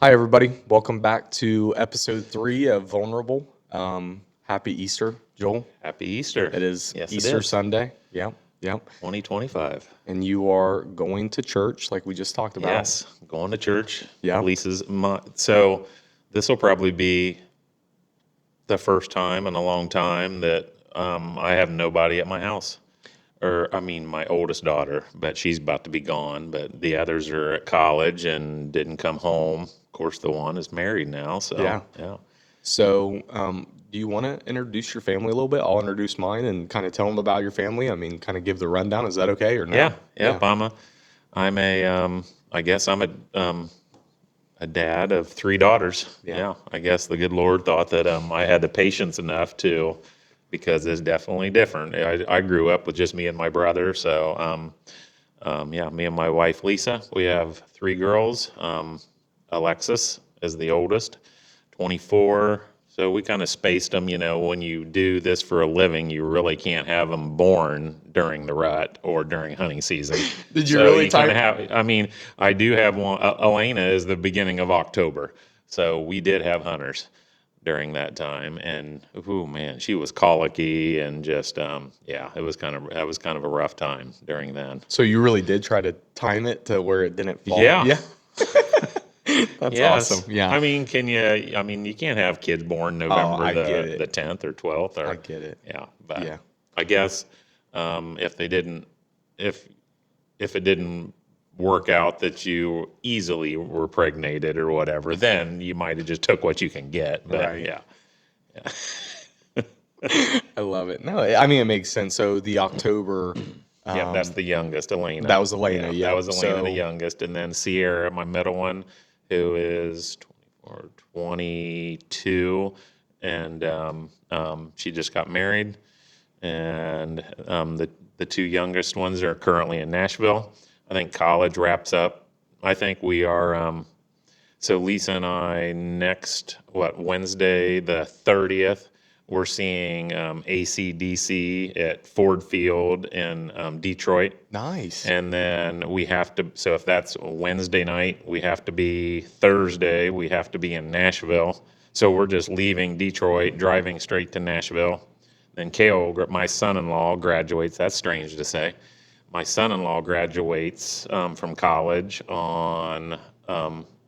Hi, everybody. Welcome back to episode 3 of Vulnerable. Happy Easter, Joel. Happy Easter. It is Yes, it Easter is. Sunday. Yep, yep. 2025. And you are going to church like we just talked about. Yes, going to church. Yeah. So this will probably be the first time in a long time that I have nobody at my house. My oldest daughter, but she's about to be gone. But the others are at college and didn't come home. Of course, the one is married now. So, Yeah. yeah. So, do you want to introduce your family a little bit? I'll introduce mine and kind of tell them about your family. I mean, kind of give the rundown. Is that okay or no? Yeah. Yep. I guess I'm a dad of 3 daughters. Yeah. Yeah, I guess the good Lord thought that I had the patience enough to, because it's definitely different. I grew up with just me and my brother, so yeah, me and my wife Lisa. We have 3 girls. Alexis is the oldest, 24. So we kind of spaced them. You know, when you do this for a living, you really can't have them born during the rut or during hunting season. Did you So really you kind of type? have. I do have one. Elena is the beginning of October, so we did have hunters during that time, and oh man, she was colicky and just yeah, that was kind of a rough time during that. So you really did try to time it to where it didn't fall? Yeah. Yeah. That's Yes. awesome. Yeah. You can't have kids born Oh, November I get the it. 10th or 12th I or get it. yeah, but Yeah. I guess if they didn't if it didn't work out that you easily were pregnated or whatever, then you might have just took what you can get. But Right. yeah. I love it. No, I mean it makes sense. So the October, Yeah, that's the youngest, Elena. that was Elena. Yeah, that Yep. was Elena, the So youngest, and then Sierra, my middle one, who is 24, 22, and she just got married. And the 2 youngest ones are currently in Nashville. I think college wraps up. I think we are. So Lisa and I next Wednesday the 30th, we're seeing AC/DC at Ford Field in Detroit. nice. And then we have to, so if that's Wednesday night, we have to be Thursday, we have to be in Nashville. So we're just leaving Detroit, driving straight to Nashville. Then Kale, my son-in-law, graduates. That's strange to say. My son-in-law graduates from college on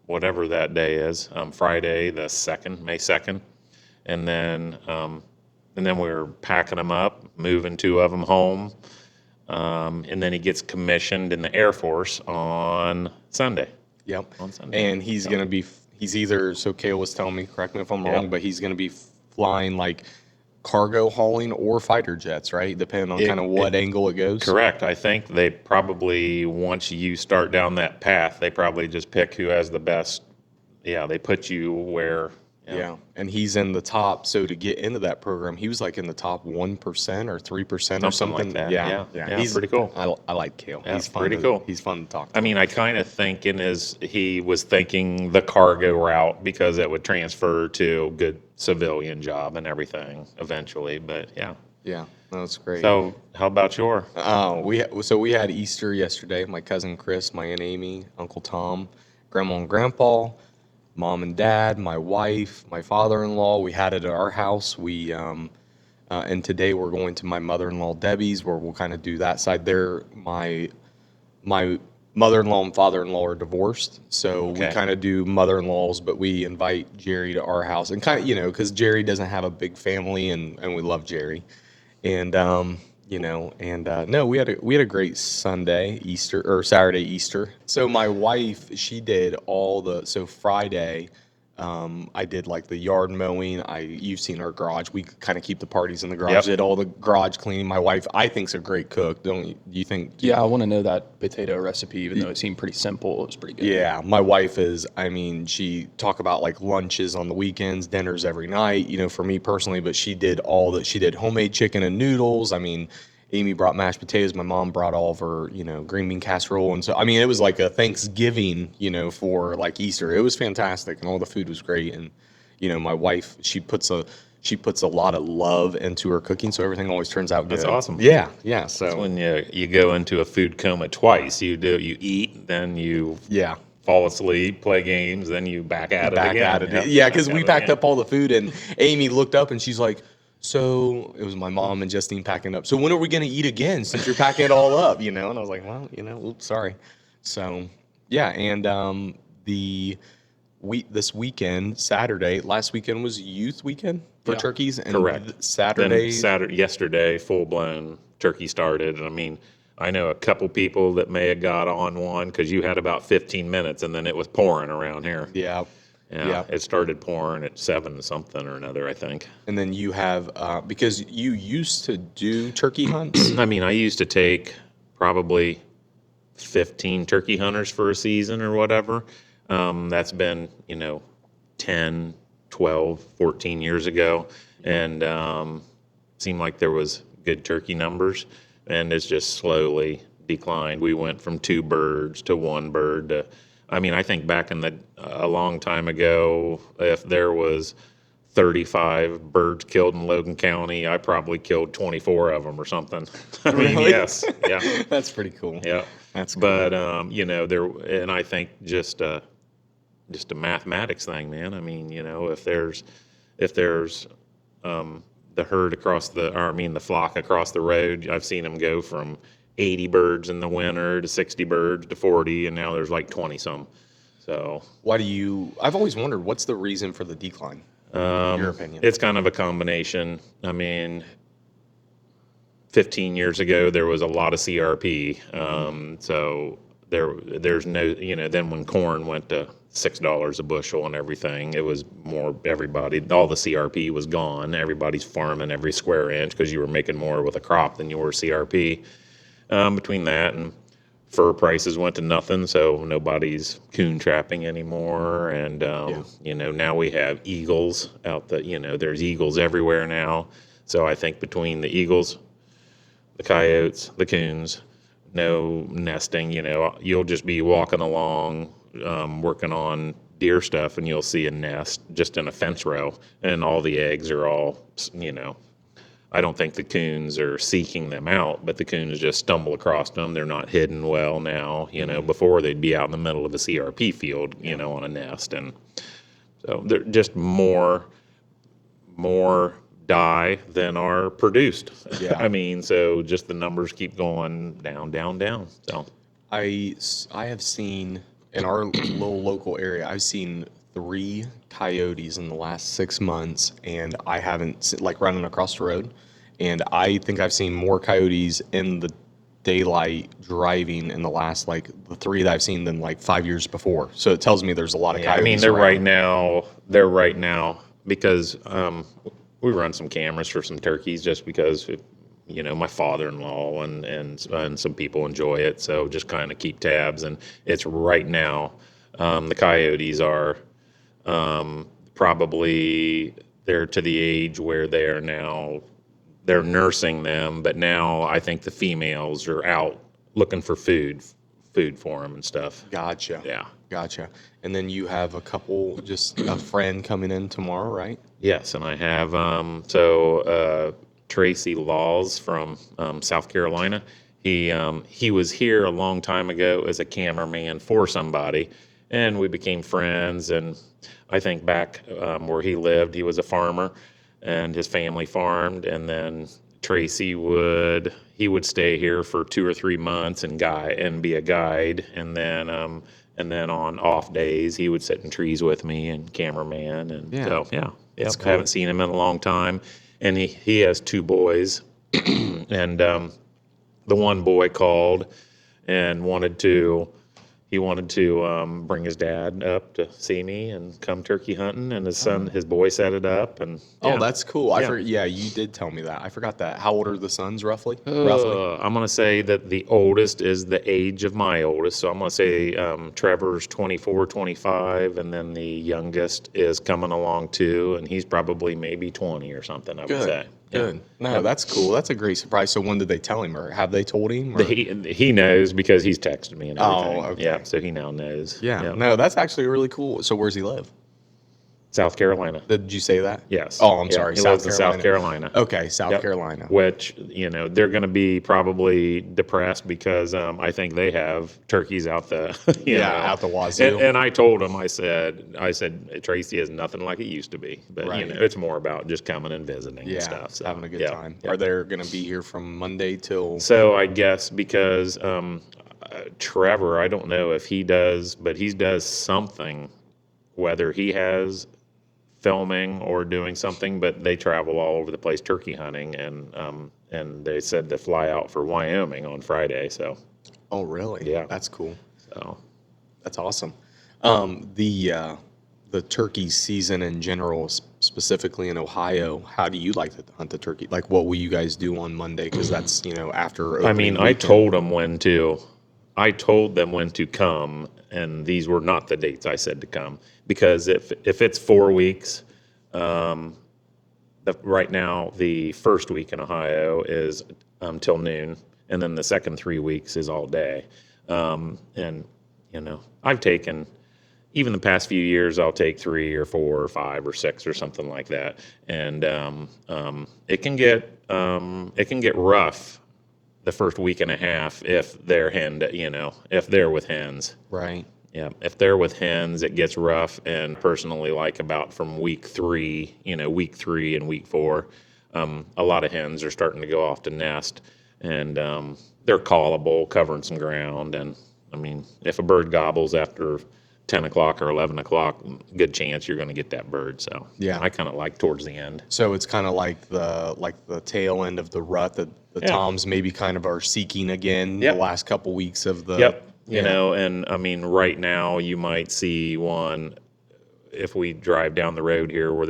whatever that day is, Friday the 2nd, May 2nd. And then we're packing them up, moving 2 of them home. And then he gets commissioned in the Air Force on Sunday. Yep. On Sunday. And he's gonna be. He's either. So Kale was telling me. Correct me if I'm wrong, Yep. but he's gonna be flying like cargo hauling or fighter jets, right? Depending on kind of what angle it goes. Correct. I think they probably, once you start down that path, they probably just pick who has the best. Yeah, they put you where. Yeah. And he's in the top. So to get into that program, he was like in the top 1% or 3% or Something like something. that. Yeah. Yeah, He's pretty cool. I like Kale. Yeah, He's fun. pretty cool. He's fun to talk to. I mean, I kind of think he was thinking the cargo route because it would transfer to a good civilian job and everything eventually. But yeah. Yeah. That's great. So how about your? We had Easter yesterday. My cousin Chris, my Aunt Amy, Uncle Tom, Grandma and Grandpa, Mom and Dad, my wife, my father-in-law. We had it at our house. And today we're going to my mother-in-law Debbie's, where we'll kind of do that side there. My mother-in-law and father-in-law are divorced, so we Okay. kind of do mother-in-laws, but we invite Jerry to our house, and kind of because Jerry doesn't have a big family, and we love Jerry. And no, we had a great Sunday Easter or Saturday Easter. So my wife, she did so Friday, I did like the yard mowing. You've seen our garage. We kind of keep the parties in the garage. Yep. Did all the garage cleaning. My wife, I think's a great cook. Don't you? Do you think? Yeah, I want to know that potato recipe, even though it seemed pretty simple. It was pretty good. Yeah, my wife is, she talk about like lunches on the weekends, dinners every night, for me personally, but she did she did homemade chicken and noodles. Amy brought mashed potatoes. My mom brought all of her, green bean casserole. And so, it was like a Thanksgiving, for like Easter. It was fantastic and all the food was great. And, my wife, she puts a lot of love into her cooking. So everything always turns out good. That's awesome. Yeah. Yeah. So When you go into a food coma twice, you eat, then you yeah. fall asleep, play games, then you back at it Back again. at it. Yep, Yeah, back because at we it packed again. up all the food, and Amy looked up and she's like, "So it was my mom and Justine packing up. So when are we gonna eat again? Since you're packing it all up, you know?" And I was like, "Well, oops, sorry." So yeah, and the this weekend, Saturday, last weekend was youth weekend for Yeah. turkeys, and Correct. Then Saturday. yesterday, full blown turkey started. And I mean, I know a couple people that may have got on one because you had about 15 minutes and then it was pouring around here. Yeah, Yeah, yeah. it started pouring at 7 something or another, I think. And then you have because you used to do turkey hunts. I mean, I used to take probably 15 turkey hunters for a season or whatever. That's been, 10, 12, 14 years ago. And seemed like there was good turkey numbers. And it's just slowly declined. We went from 2 birds to 1 bird. I mean, I think back in a long time ago, if there was 35 birds killed in Logan County, I probably killed 24 of them or something. I mean, Really? yes, yeah. That's pretty cool. Yeah, That's cool. but there, and I think just a mathematics thing, man. I mean, if there's the herd across the flock across the road, I've seen them go from 80 birds in the winter to 60 birds to 40, and now there's like 20 some. So Why do you? I've always wondered what's the reason for the decline, in your opinion. it's kind of a combination. I mean, 15 years ago, there was a lot of CRP. So there's no, then when corn went to $6 a bushel and everything, it was more all the CRP was gone. Everybody's farming every square inch because you were making more with a crop than you were CRP. Between that and fur prices went to nothing, so nobody's coon trapping anymore. And, now we have eagles out there's eagles everywhere now. So I think between the eagles, the coyotes, the coons, no nesting. You'll just be walking along, working on deer stuff, and you'll see a nest just in a fence row, and all the eggs are all. I don't think the coons are seeking them out, but the coons just stumble across them. They're not hidden well now. Before they'd be out in the middle of a CRP field, on a nest, and so they're just more die than are produced. Yeah. I mean, so just the numbers keep going down, down, down. So I have seen in our little local area, I've seen 3 coyotes in the last 6 months, and I haven't like running across the road. And I think I've seen more coyotes in the daylight driving in the last like the 3 that I've seen than like 5 years before. So it tells me there's a lot of yeah, coyotes. I mean, they're around. right now because we run some cameras for some turkeys just because my father-in-law and some people enjoy it, so just kind of keep tabs. And it's right now, the coyotes are probably they're to the age where they're nursing them, but now I think the females are out looking for food for them and stuff. Gotcha. Yeah. Gotcha. And then you have just a friend coming in tomorrow, right? Yes, and I have Tracy Laws from South Carolina. He was here a long time ago as a cameraman for somebody, and we became friends. And I think back where he lived, he was a farmer, and his family farmed. And then Tracy would stay here for 2 or 3 months and be a guide, and then on off days he would sit in trees with me and cameraman. And Yeah. so yeah. That's Yep, cool. haven't seen him in a long time, and he has 2 boys, and the one boy called and wanted to bring his dad up to see me and come turkey hunting, and his boy set it up, and Oh, yeah. that's cool. Yeah. Yeah, you did tell me that. I forgot that. How old are the sons roughly? Roughly. I'm gonna say that the oldest is the age of my oldest, so I'm gonna say Trevor's 24, 25, and then the youngest is coming along too, and he's probably maybe 20 or something, I would say. Good. No, that's cool. That's a great surprise. So when did they tell him, or have they told him? Or? He knows because he's texted me and everything. Oh, okay. Yeah, so he now knows. Yeah. Yep. No, that's actually really cool. So where's he live? South Carolina. Did you say that? Yes. Oh, I'm Yeah, sorry. he lives in South Carolina. Okay, South Yep. Carolina. Which, they're going to be probably depressed because I think they have turkeys out the, Out the wazoo. And I told him, I said, Tracy is nothing like it used to be. But, Right. it's more about just coming and visiting and stuff. So, having a good yeah, time. yeah. Are they going to be here from Monday till? So I guess because Trevor, I don't know if he does, but he does something, whether he has filming or doing something, but they travel all over the place turkey hunting, and they said to fly out for Wyoming on Friday. So Oh, really? Yeah. That's cool. so That's awesome. The turkey season in general, specifically in Ohio, how do you like to hunt the turkey? Like, what will you guys do on Monday? Because that's after I opening mean, I weekend. told them when to come, and these were not the dates I said to come, because if it's 4 weeks, right now the first week in Ohio is till noon, and then the second 3 weeks is all day. And I've taken, even the past few years, I'll take 3 or 4 or 5 or 6 or something like that, and it can get rough the first week and a half if they're with hens. Right. Yeah, if they're with hens, it gets rough. And personally, like about from week 3 and week 4, a lot of hens are starting to go off to nest, and they're callable, covering some ground. And I mean, if a bird gobbles after 10 o'clock or 11 o'clock, good chance you're going to get that bird. So Yeah. I kind of like towards the end. So it's kind of like the tail end of the rut that the Yeah. toms maybe kind of are seeking again Yep. the last couple weeks of the. Yep. Yeah. And I mean, right now you might see one if we drive down the road here where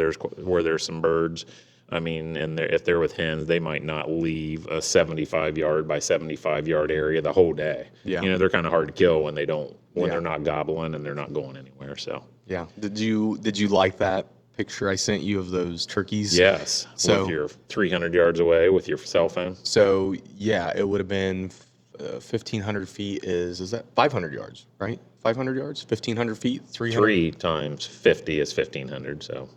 there's some birds. I mean, and if they're with hens, they might not leave a 75 yard by 75 yard area the whole day. Yeah. They're kind of hard to kill when Yeah. they're not gobbling and they're not going anywhere. So Yeah. Did you like that picture I sent you of those turkeys? yes, So- if you're 300 yards away with your cell phone. So yeah, it would have been 1,500 feet. Is that 500 yards? Right? 500 yards? 1,500 feet? 300? 3 times 50 is 1,500. So,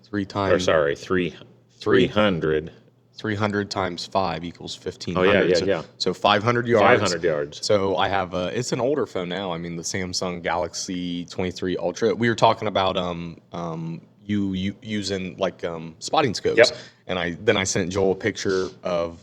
Three times. or sorry, 300. 300 times 5 equals 1,500. Oh, yeah, so, yeah. So 500 yards. 500 yards. So I have it's an older phone now. I mean, the Samsung Galaxy 23 Ultra. We were talking about you using like spotting scopes. Yep. And I sent Joel a picture of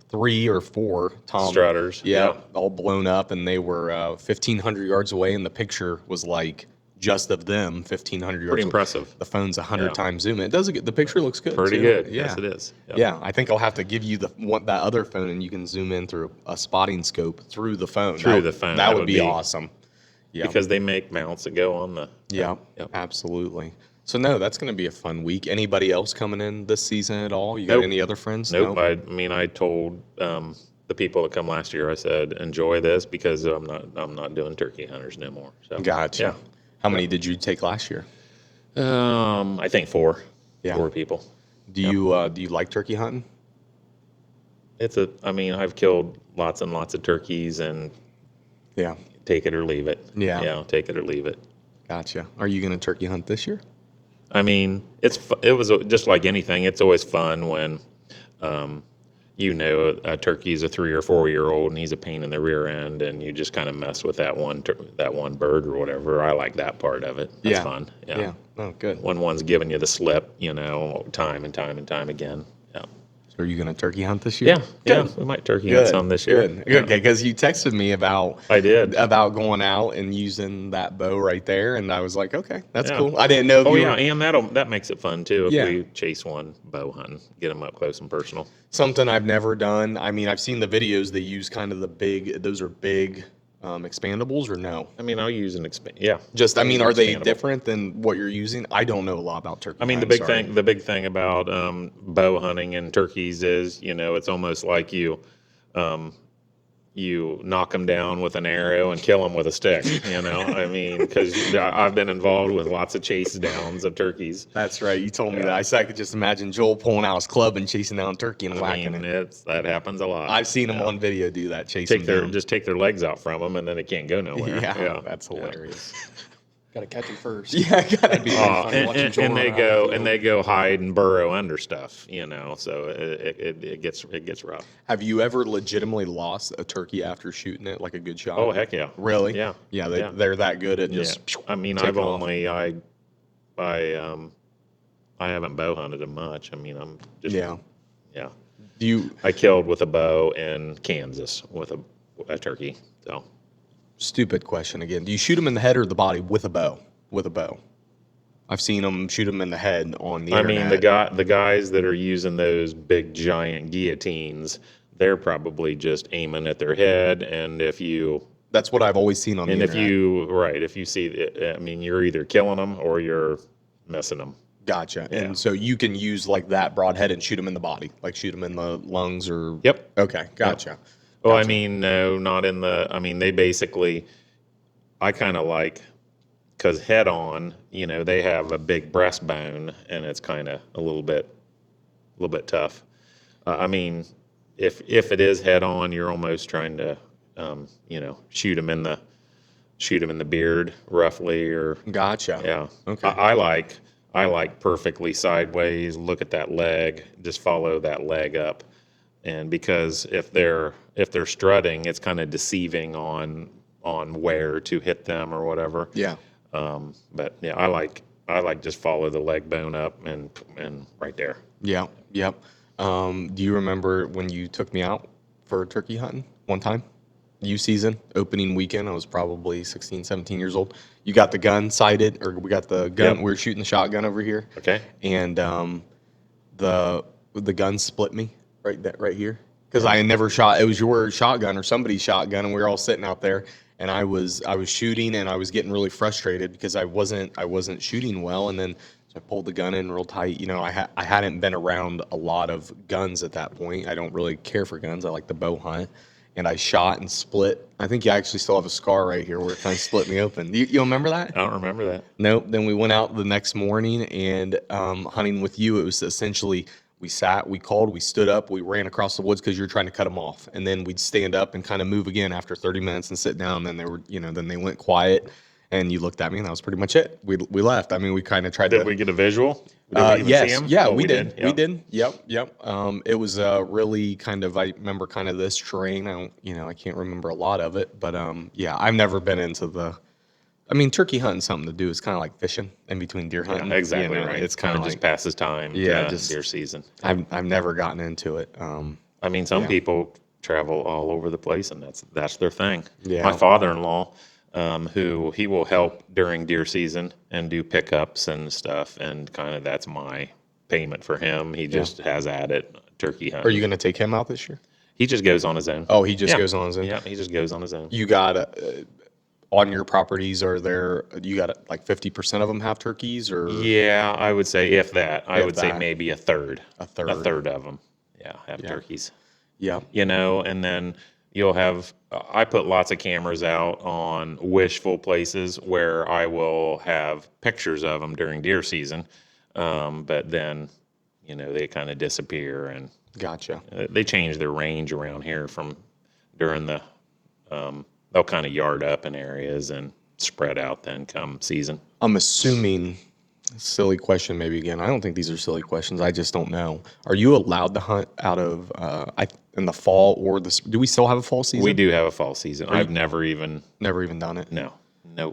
3 or 4 Tom Strutters. Yeah, Yep. all blown up, and they were 1,500 yards away, and the picture was like just of them 1,500 yards. Pretty impressive. The phone's 100 Yeah. times zoom. It does. The picture looks good. Pretty too. good. Yeah. Yes, it is. Yep. Yeah, I think I'll have to give you that other phone, and you can zoom in through a spotting scope through the phone. Through the phone. That would be awesome. Yeah. Because they make mounts that go on the. Yeah, Yep. absolutely. So no, that's going to be a fun week. Anybody else coming in this season at all? You got Nope. any other friends? Nope. I mean, I told the people that come last year, I said, enjoy this because I'm not doing turkey hunters no more. So Gotcha. Yeah. How many did you take last year? I think 4. Yeah. 4 people. Do you like turkey hunting? I mean, I've killed lots and lots of turkeys, and Yeah. take it or leave it. Yeah. Yeah, take it or leave it. Gotcha. Are you going to turkey hunt this year? I mean, it was just like anything. It's always fun when, a turkey's a 3 or 4 year old and he's a pain in the rear end, and you just kind of mess with that one bird or whatever. I like that part of it. That's Yeah. fun. Yeah. Oh, good. When one's giving you the slip, time and time and time again. Yeah. So are you going to turkey hunt this year? Yeah. We might turkey hunt some this year. Good. Yeah. Okay, because you texted me about I did. about going out and using that bow right there, and I was like, okay, that's Yeah. cool. I didn't know if Oh you yeah, were, and that makes it fun too if Yeah. we chase one bow hunting, get them up close and personal. something I've never done. I mean, I've seen the videos they use kind of those are big expandables, or no? I mean, I'll use an Yeah. Just, I mean, are they Expandable. different than what you're using? I don't know a lot about turkey. I mean, the hunting, big thing about bow hunting and turkeys is, it's almost like you knock them down with an arrow and kill them with a stick. I mean, because I've been involved with lots of chase downs of turkeys. That's right. You told me that. I could just imagine Joel pulling out his club and chasing down a turkey and I whacking mean, it. that happens a lot. I've seen him on video do that, chasing take down. their legs out from them, and then they can't go nowhere. Yeah, that's hilarious. Got to catch him first. Yeah, That'd be pretty funny watching Joel and they run around the go field. and they go hide and burrow under stuff, so it gets rough. have you ever legitimately lost a turkey after shooting it like a good shot? Oh heck yeah, Really? yeah, Yeah, yeah. they're that good at Yeah, just. I mean, take I've it off. only I haven't bow hunted them much. I mean, I'm just Yeah. yeah. Do you I killed with a bow in Kansas with a turkey. So stupid question again? Do you shoot them in the head or the body with a bow? With a bow. I've seen them shoot them in the head on the I internet. mean, the guys that are using those big giant guillotines, they're probably just aiming at their head, and if you That's what I've always seen on the internet. if you see it, I mean, you're either killing them or you're missing them. Gotcha. Yeah. And so you can use like that broadhead and shoot them in the body, like shoot them in the lungs or. Yep. Okay. Gotcha. Well, I Gotcha. mean, no, not in the. I mean, they basically. I kind of like, because head on, they have a big breastbone, and it's kind of a little bit tough. I mean, if it is head on, you're almost trying to, shoot them in the beard roughly, or Gotcha. yeah. Okay. I like perfectly sideways. Look at that leg. Just follow that leg up, and because if they're strutting, it's kind of deceiving on where to hit them or whatever. Yeah. But yeah, I like just follow the leg bone up and right there. Yeah. Yep. Do you remember when you took me out for turkey hunting one time? U season, opening weekend. I was probably 16, 17 years old. You got the gun sighted, or we got the gun. Yep. We were shooting the shotgun over here. Okay. And the gun split me right here because I had never shot. It was your shotgun or somebody's shotgun, and we were all sitting out there. And I was shooting, and I was getting really frustrated because I wasn't shooting well. And then so I pulled the gun in real tight. I hadn't been around a lot of guns at that point. I don't really care for guns. I like the bow hunt. And I shot and split. I think you actually still have a scar right here where it kind of split me open. You remember that? I don't remember that. Nope. Then we went out the next morning and hunting with you. It was essentially we sat, we called, we stood up, we ran across the woods because you were trying to cut them off, and then we'd stand up and kind of move again after 30 minutes and sit down. Then they were, then they went quiet, and you looked at me, and that was pretty much it. We left. I mean, we kind of tried to. Did we get a visual? Did we even see Yes, him? yeah, Oh, we did. Yeah. We did. Yep. It was really kind of. I remember kind of this terrain. I can't remember a lot of it, but yeah, I've never been into the. I mean, turkey hunting something to do. It's kind of like fishing in between deer hunting. Yeah, exactly right. It's kind of just like passes time. Yeah, just deer season. I've never gotten into it. I mean, some Yeah. people travel all over the place, and that's their thing. Yeah. My father-in-law, who he will help during deer season and do pickups and stuff, and kind of that's my payment for him. He just has at it turkey hunting. Are you going to take him out this year? He just goes on his own. Oh, he just Yeah. goes on his own. Yeah, he just goes on his own. You got on your properties. Are there? You got like 50% of them have turkeys, or Yeah, I would say if that. I If would say that. maybe a third. A third. A third of them. Yeah, have Yeah. turkeys. Yeah. And then you'll have. I put lots of cameras out on wishful places where I will have pictures of them during deer season, but then they kind of disappear and Gotcha. they change their range around here from during the. They'll kind of yard up in areas and spread out then come season. I'm assuming, silly question maybe again. I don't think these are silly questions. I just don't know. Are you allowed to hunt out of in the fall or the? Do we still have a fall season? We do have a fall season. I've never even. Never even done it. No.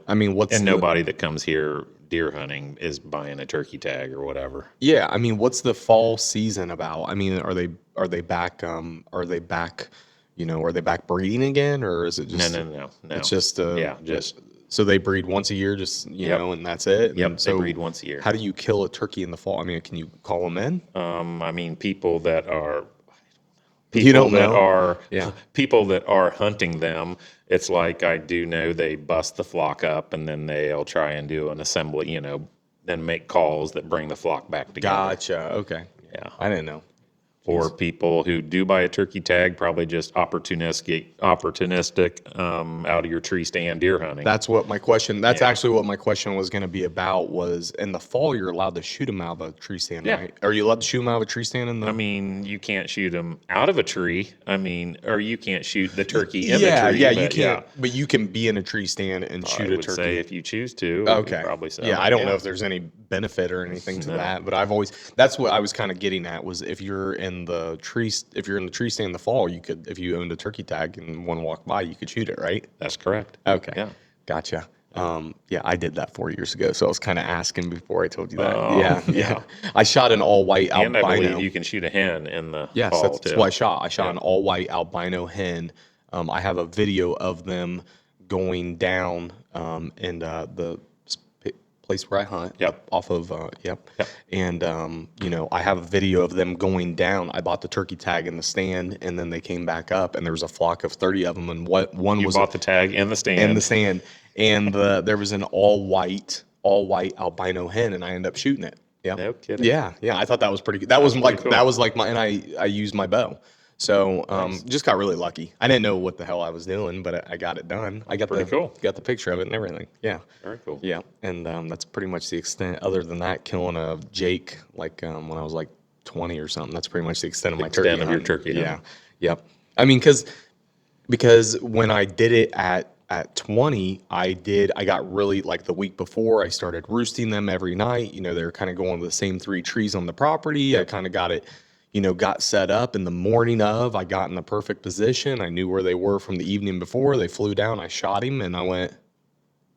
I mean, And nobody that comes here deer hunting is buying a turkey tag or whatever. Yeah, I mean, what's the fall season about? I mean, are they back? Are they back? Are they back breeding again, or is it just No. It's just just so they breed once a year, just know, and that's it. Yep, And they so breed once a year. How do you kill a turkey in the fall? I mean, can you call them in? I mean, people that are You don't that know? are Yeah. people that are hunting them. It's like I do know they bust the flock up and then they'll try and do an assembly. Then make calls that bring the flock back together. Gotcha. Okay. Yeah. I didn't know. or people who do buy a turkey tag probably just opportunistic out of your tree stand deer hunting. That's actually what my question was going to be about. Was in the fall you're allowed to shoot them out of a tree stand, Yeah. right? Are you allowed to shoot them out of a tree stand in the? I mean, you can't shoot them out of a tree. I mean, or you can't shoot the turkey in yeah, the tree. yeah, but you can't. But you can be in a tree stand and shoot I a would turkey. say if you choose to, Okay. probably so. Yeah, I don't know if there's any benefit or anything to that, but that's what I was kind of getting at was if you're in the tree stand in the fall, you could, if you owned a turkey tag and one walked by, you could shoot it, right? That's correct. Okay. Yeah. Gotcha. Yeah, I did that 4 years ago, so I was kind of asking before I told you that. Oh, yeah. I shot an all white And I albino. believe you can shoot a hen in the Yes, fall that's too. what I shot. I shot an all white albino hen. I have a video of them going down in the place where I hunt. Yep. Up off of And I have a video of them going down. I bought the turkey tag in the stand, and then they came back up, and there was a flock of 30 of them, and one You was bought the tag in the stand. in the stand, and there was an all white albino hen, and I ended up shooting it. Yeah. No kidding. Yeah. I thought that was pretty good. That was cool. and I used my bow. So just got really lucky. I didn't know what the hell I was doing, but I got it done. I got Pretty cool. Got the picture of it and everything. Yeah. Very cool. Yeah. And that's pretty much the extent. Other than that, killing a Jake when I was like 20 or something. That's pretty much the extent of my turkey. Extent of your hunting. turkey Yeah. hunting. Yep. I mean, because when I did it at 20, I got really, like the week before, I started roosting them every night. They were kind of going to the same 3 trees on the property. I kind of got it, got set up in the morning of. I got in the perfect position. I knew where they were from the evening before. They flew down. I shot him, and I went,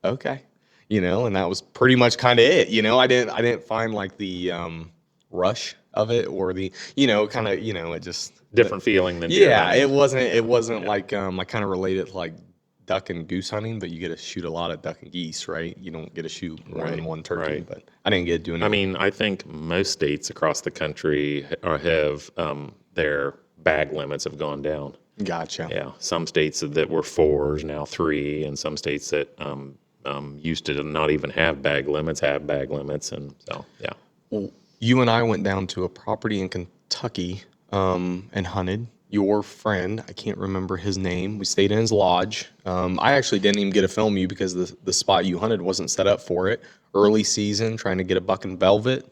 okay, and that was pretty much kind of it. I didn't find like the rush of it or the, kind of, it just Different feeling than deer yeah, hunting. it wasn't like I kind of related to like duck and goose hunting, but you get to shoot a lot of duck and geese, right? You don't get to shoot more than one turkey, right. but I didn't get doing it. I mean, I think most states across the country have their bag limits have gone down. Gotcha. Yeah, some states that were 4s now 3, and some states that used to not even have bag limits have bag limits, and so yeah. Well, you and I went down to a property in Kentucky and hunted. Your friend, I can't remember his name. We stayed in his lodge. I actually didn't even get to film you because the spot you hunted wasn't set up for it. Early season, trying to get a buck and velvet.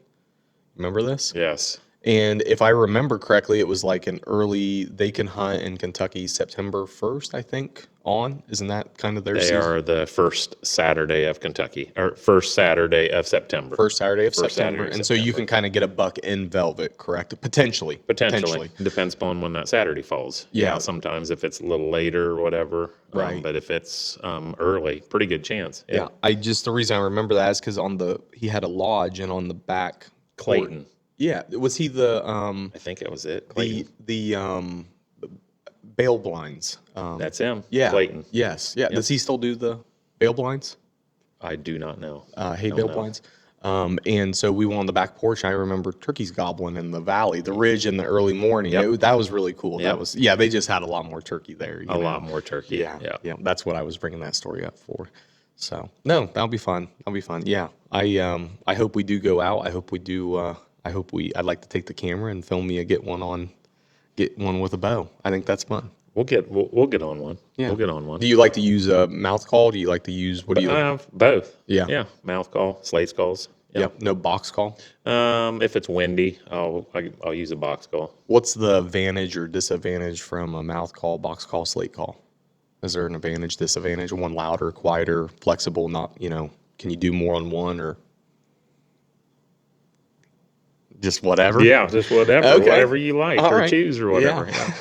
Remember this? Yes. And if I remember correctly, it was like they can hunt in Kentucky September 1st, I think, on. Isn't that kind of their They season? are the first Saturday of Kentucky, or first Saturday of September. First Saturday of First September. Saturday of And so you can kind of get a buck in velvet, correct? Potentially. Potentially. Depends upon when that Saturday falls. Yeah. Sometimes if it's a little later or whatever. Right. But if it's early, pretty good chance. Yeah. The reason I remember that is because he had a lodge, and on the back. Clayton. Yeah. Was he the I think it was it. Clayton. the bail blinds? That's him. Yeah. Clayton. Yes. Yeah. Does he still do the bail blinds? I do not know. Hay Don't bail know. blinds. And so we went on the back porch. I remember turkeys gobbling in the valley, the ridge in the early morning. Yep. That was really cool. Yep. They just had a lot more turkey there. A lot more turkey. Yeah. That's what I was bringing that story up for. So no, that'll be fun. Yeah. I hope we do go out. I hope we do. I'd like to take the camera and film me get one with a bow. I think that's fun. We'll get on one. Yeah. We'll get on one. Do you like to use a mouth call? Do you like to use, what do you? Both. Yeah. Yeah. Mouth call, slate calls. Yep. No box call. If it's windy, I'll use a box call. What's the advantage or disadvantage from a mouth call, box call, slate call? Is there an advantage, disadvantage? One louder, quieter, flexible, not, can you do more on one or just whatever? Yeah, just whatever. Okay. Whatever you like All or right. choose or whatever. Yeah.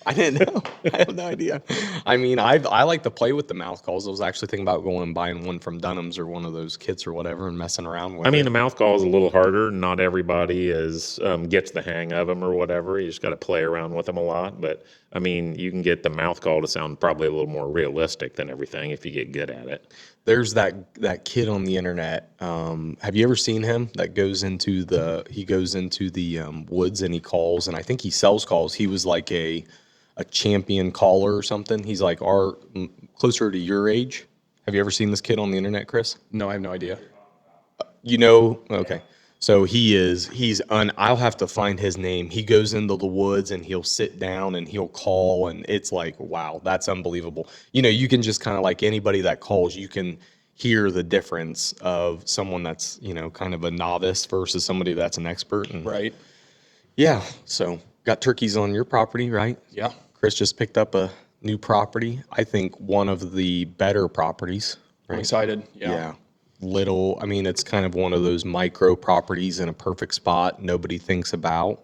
I didn't know. I have no idea. I mean, I like to play with the mouth calls. I was actually thinking about going and buying one from Dunham's or one of those kits or whatever and messing around with it. I mean, the mouth call is a little harder. Not everybody gets the hang of them or whatever. You just got to play around with them a lot. But I mean, you can get the mouth call to sound probably a little more realistic than everything if you get good at it. There's that kid on the internet. Have you ever seen him? That goes into the woods and he calls, and I think he sells calls. He was like a champion caller or something. He's like closer to your age. Have you ever seen this kid on the internet, Chris? No, I have no idea. Okay. So I'll have to find his name. He goes into the woods and he'll sit down and he'll call, and it's like, wow, that's unbelievable. You can just kind of like anybody that calls, you can hear the difference of someone that's, kind of a novice versus somebody that's an expert. And Right. yeah, so got turkeys on your property, right? Yeah. Chris just picked up a new property. I think one of the better properties, I'm right? excited. Yeah. I mean, it's kind of one of those micro properties in a perfect spot nobody thinks about.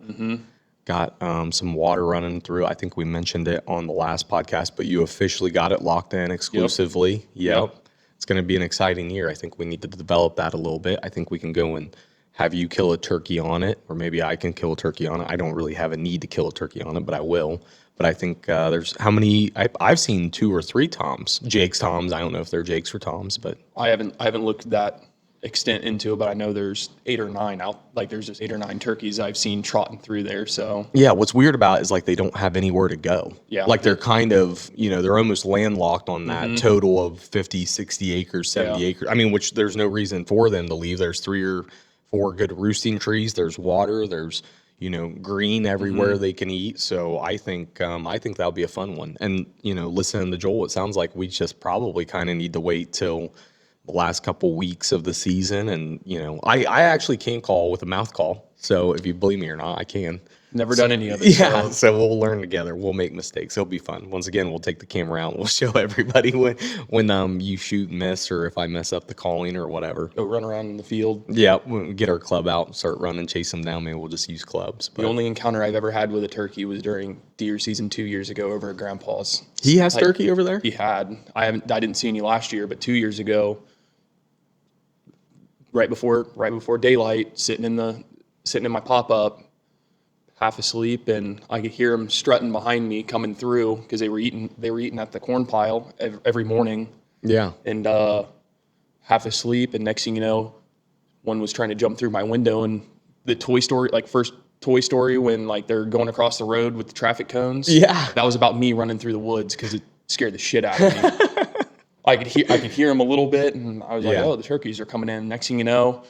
Got some water running through. I think we mentioned it on the last podcast, but you officially got it locked in exclusively. Yep. It's going to be an exciting year. I think we need to develop that a little bit. I think we can go and have you kill a turkey on it, or maybe I can kill a turkey on it. I don't really have a need to kill a turkey on it, but I will. But I think there's how many? I've seen 2 or 3 toms, Jake's toms. I don't know if they're Jake's or toms, but I haven't looked that extent into it, but I know there's 8 or 9 out. Like there's just 8 or 9 turkeys I've seen trotting through there. So yeah, what's weird about it is like they don't have anywhere to go. Yeah. Like they're kind of, they're almost landlocked on that total of 50, 60 acres, 70 Yeah. acres. I mean, which there's no reason for them to leave. There's 3 or 4 good roosting trees. There's water. There's, green everywhere they can eat. So I think that'll be a fun one. And, listening to Joel, it sounds like we just probably kind of need to wait till the last couple weeks of the season. And, I actually can call with a mouth call. So if you believe me or not, I can. never done any of it. Yeah, So so we'll learn together. We'll make mistakes. It'll be fun. Once again, we'll take the camera out and we'll show everybody when you shoot and miss, or if I mess up the calling or whatever. go run around in the field. Yeah, we'll get our club out and start running, chase them down. Maybe we'll just use clubs. The But only encounter I've ever had with a turkey was during deer season 2 years ago over at Grandpa's. he has turkey over there? He had. I didn't see any last year, but 2 years ago, right before daylight, sitting in my pop up, half asleep, and I could hear them strutting behind me coming through because they were eating at the corn pile every morning, Yeah. and half asleep, and next thing you know, one was trying to jump through my window, and the Toy Story, like first Toy Story, when like they're going across the road with the traffic cones. Yeah. That was about me running through the woods because it scared the shit out of me. I could hear them a little bit, and I was like, Yeah. "Oh, the turkeys are coming in." Next thing you know,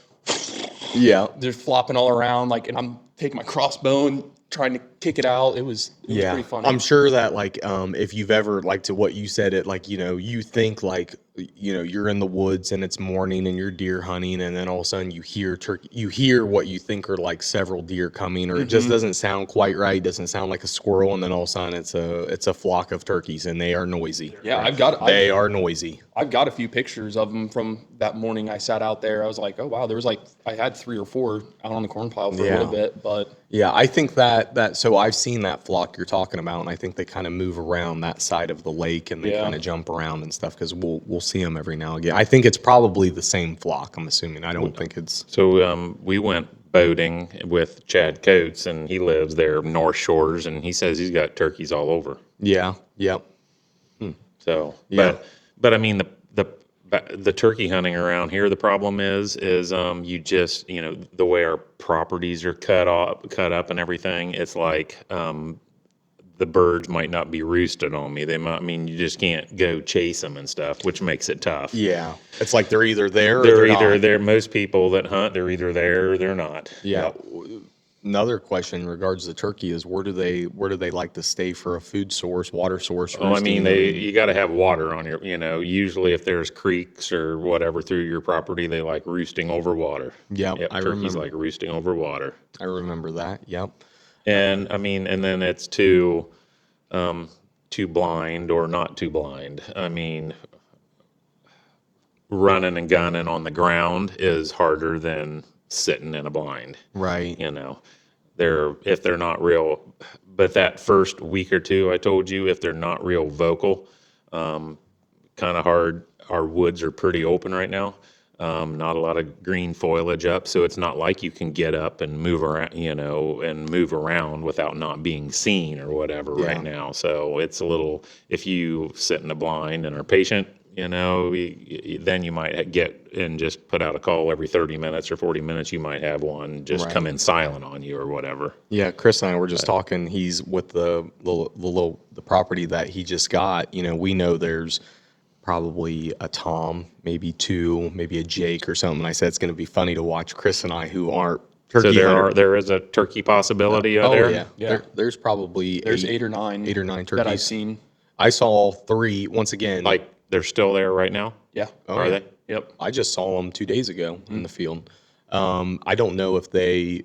Yeah. they're flopping all around, like, and I'm taking my crossbow and trying to kick it out. It was pretty funny. I'm sure that like if you've ever like to what you said, it like you think like you're in the woods and it's morning and you're deer hunting, and then all of a sudden you hear what you think are like several deer coming, or it just doesn't sound quite right, doesn't sound like a squirrel, and then all of a sudden it's a flock of turkeys and they are noisy. Yeah, They are noisy. I've got a few pictures of them from that morning I sat out there. I was like, oh wow, there was like I had 3 or 4 out on the corn pile for a little bit, but Yeah, I think that so I've seen that flock you're talking about, and I think they kind of move around that side of the lake and they Yeah. kind of jump around and stuff because we'll see them every now and again. I think it's probably the same flock. I'm assuming. I don't think it's. So we went boating with Chad Coates, and he lives there North Shores, and he says he's got turkeys all over. Yeah. Yep. So, Yeah. but I mean the turkey hunting around here, the problem is you just the way our properties are cut up and everything. It's like the birds might not be roosted on me. They might. I mean, you just can't go chase them and stuff, which makes it tough. Yeah. It's like they're either there or They're they're either not. there. Most people that hunt, they're either there or they're not. Yeah. Another question in regards to turkey is where do they like to stay for a food source, water source? Well, I mean, roosting? you got to have water on your, usually if there's creeks or whatever through your property, they like roosting over water. Yep, I Turkeys remember. like roosting over water. I remember that. Yep. And I mean, and then it's too blind or not too blind. I mean, running and gunning on the ground is harder than sitting in a blind. Right. If they're not real, but that first week or two, I told you, if they're not real vocal, kind of hard. Our woods are pretty open right now. Not a lot of green foliage up, so it's not like you can get up and move around, and move around without not being seen or whatever right now. So it's a little, if you sit in a blind and are patient, then you might get and just put out a call every 30 minutes or 40 minutes. You might have one just come in silent on you or whatever. Yeah, Chris and I were just talking. He's with the property that he just got. We know there's probably a Tom, maybe two, maybe a Jake or something. And I said it's going to be funny to watch Chris and I, who aren't So turkey hunters. there is a turkey possibility Oh there. yeah, Yeah. there's probably There's eight or nine turkeys that I've seen. I saw three once again. Like they're still there right now. Yeah. Oh, Are yeah. they? Yep. I just saw them 2 days ago in the field. I don't know if they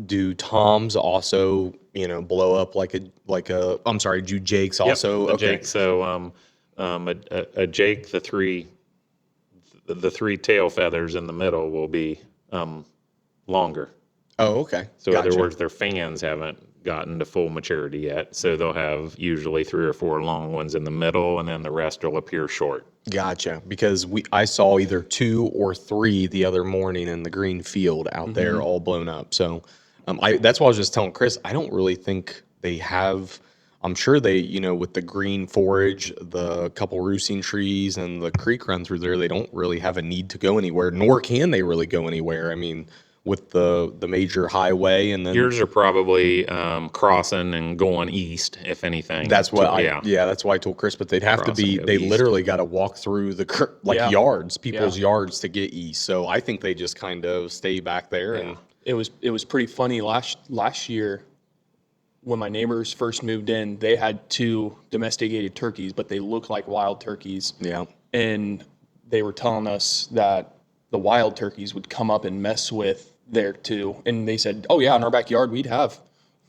do Toms also, blow up like a. I'm sorry, do Jakes also? Yep, a Okay. Jake. So a Jake, the three tail feathers in the middle will be longer. Oh, okay. So in Gotcha. other words, their fans haven't gotten to full maturity yet. So they'll have usually 3 or 4 long ones in the middle, and then the rest will appear short. Gotcha. Because I saw either 2 or 3 the other morning in the green field out there, all blown up. So that's why I was just telling Chris. I don't really think they have. I'm sure they, with the green forage, the couple roosting trees, and the creek run through there, they don't really have a need to go anywhere, nor can they really go anywhere. I mean, with the major highway, and then Yours are probably crossing and going east, if anything. that's what Yeah. that's why I told Chris. But they'd have to Cross and be. go They east. literally got to walk through the Yeah. yards, people's Yeah. yards to get east. So I think they just kind of stay back there. And It was pretty funny last year when my neighbors first moved in. They had 2 domesticated turkeys, but they looked like wild turkeys. yeah, And they were telling us that the wild turkeys would come up and mess with their 2. And they said, "Oh yeah, in our backyard we'd have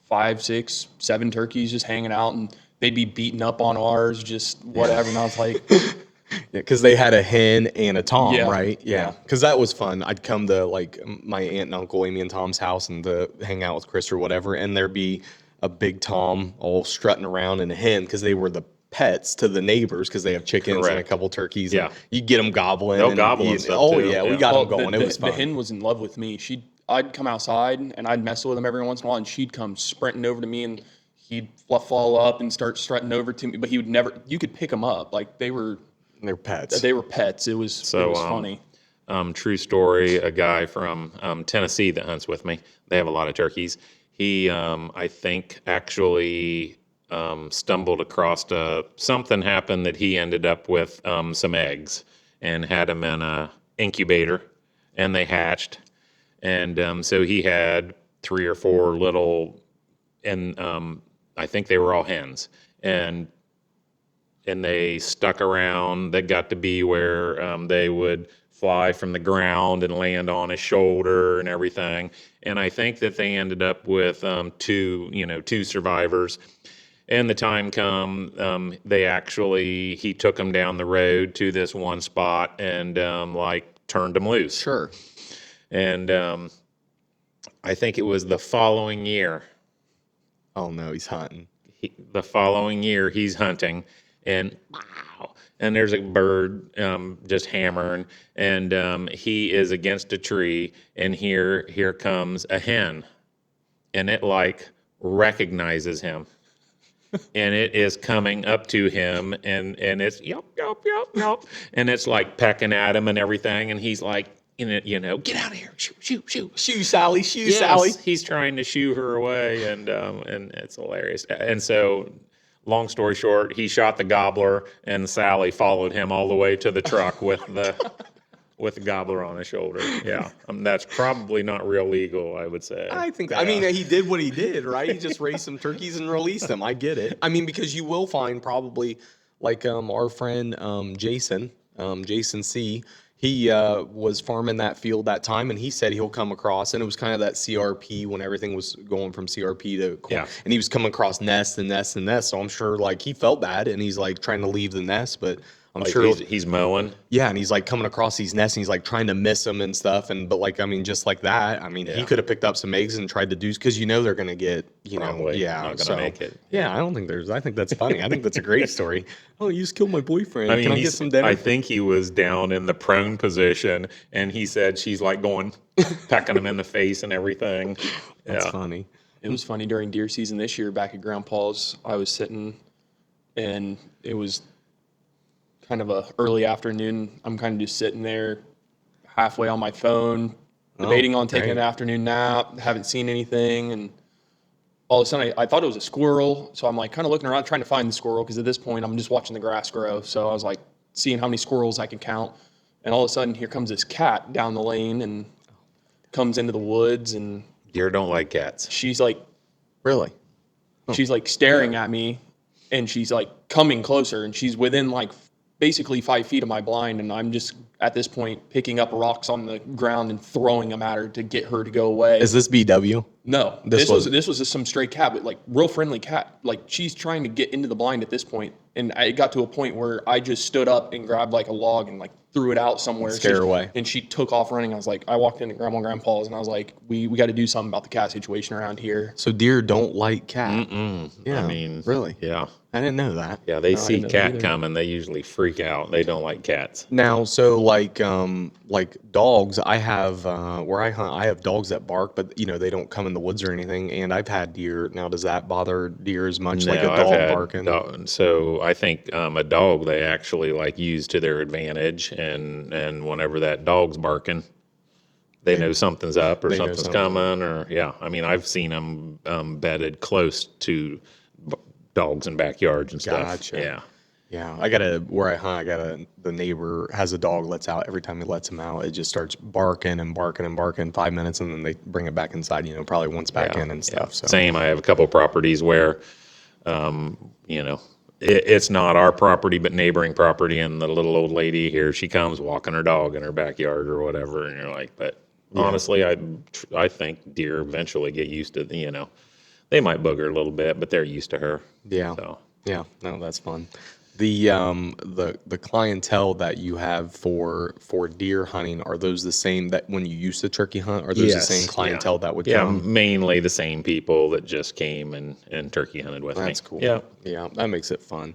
5, 6, 7 turkeys just hanging out, and they'd be beating up on ours, just whatever." And I was like, because they had a hen and a tom, Yeah. right? Yeah, because that was fun. I'd come to like my aunt and uncle, Amy and Tom's house, and to hang out with Chris or whatever, and there'd be a big tom all strutting around and a hen because they were the pets to the neighbors because they have chickens and a Correct. couple turkeys. Yeah. And you get them gobbling. They'll and gobble and eating. stuff, Oh too. yeah, we Yeah. got well, them going. It was the fun. hen was in love with me. I'd come outside and I'd mess with him every once in a while, and she'd come sprinting over to me, and he'd fall up and start strutting over to me. But he would never. You could pick them up like they were They're pets. pets. It was funny. True story. A guy from Tennessee that hunts with me. They have a lot of turkeys. He, I think, actually stumbled across something happened that he ended up with some eggs and had them in a incubator, and they hatched. And so he had 3 or 4 little, and I think they were all hens, and they stuck around. That got to be where they would fly from the ground and land on his shoulder and everything. And I think that they ended up with 2 survivors. And the time come, he took them down the road to this one spot and turned them loose. Sure. And I think it was the following year. Oh no, he's hunting. The following year he's hunting, and wow, and there's a bird just hammering, and he is against a tree, and here comes a hen, and it recognizes him. And it is coming up to him, and it's yup, and it's pecking at him and everything, and he's like, get out of here, Shoo, Sally, shoo, yes, Sally. he's trying to shoo her away, and it's hilarious. And so, long story short, he shot the gobbler, and Sally followed him all the way to the truck with the gobbler on his shoulder. Yeah, that's probably not real legal, I would say. I think. I mean, he did what he did, right? He just raised some turkeys and released them. I get it. I mean, because you will find probably our friend Jason C. He was farming that field that time, and he said he'll come across, and it was kind of that CRP when everything was going from CRP to corn, Yeah. and he was coming across nests and nests and nests. So I'm sure he felt bad, and he's trying to leave the nest, but I'm sure he's mowing. yeah, and he's coming across these nests, and he's trying to miss them and stuff, and but I mean, just like that, I mean, he Yeah. could have picked up some eggs and tried to do because they're gonna get Probably yeah, not gonna so, make it. Yeah, I think that's funny. I think that's a great story. Oh, you just killed my boyfriend. I mean, Can I get some dinner? I think he was down in the prone position, and he said she's going, pecking him in the face and everything. That's Yeah. funny. It was funny during deer season this year back at Grandpa's. I was sitting, and it was kind of a early afternoon. I'm kind of just sitting there, halfway on my phone, debating on taking great. an afternoon nap. Haven't seen anything, and all of a sudden I thought it was a squirrel. So I'm like kind of looking around trying to find the squirrel because at this point I'm just watching the grass grow. So I was like seeing how many squirrels I could count. And all of a sudden here comes this cat down the lane and comes into the woods, and Deer don't like cats. she's like Really? she's like staring at me, and she's like coming closer, and she's within like basically 5 feet of my blind, and I'm just at this point picking up rocks on the ground and throwing them at her to get her to go away. Is this BW? No, This this was just some stray cat, but like real friendly cat. Like she's trying to get into the blind at this point, and it got to a point where I just stood up and grabbed like a log and like threw it out somewhere. Scare her away. And she took off running. I was like, I walked into Grandma and Grandpa's, and I was like, we got to do something about the cat situation around here. So deer don't like cat. Yeah. I mean, really? Yeah. I didn't know that. Yeah, they No, I see didn't know cat either. coming, they usually freak out. They don't like cats. Now, so like dogs, I have where I hunt, I have dogs that bark, but they don't come in the woods or anything. And I've had deer. Now, does that bother deer as much, like a No, I've dog had barking? so I think a dog they actually like use to their advantage, and whenever that dog's barking, they know something's up or they know something's something. coming, or yeah. I mean, I've seen them bedded close to dogs in backyards and stuff. Gotcha. Yeah. Yeah, where I hunt, the neighbor has a dog lets out. Every time he lets him out, it just starts barking and barking and barking 5 minutes, and then they bring it back inside, probably once back in and stuff. So Same. I have a couple properties where, it's not our property, but neighboring property, and the little old lady here, she comes walking her dog in her backyard or whatever, and you're like, but honestly, I think deer eventually get used to, they might bug her a little bit, but they're used to her. yeah, So. yeah, no, that's fun. The clientele that you have for deer hunting, are those the same that when you used to turkey hunt? Are those the same clientele that would come? Mainly the same people that just came and turkey hunted with me. That's cool. Yeah. Yeah, that makes it fun.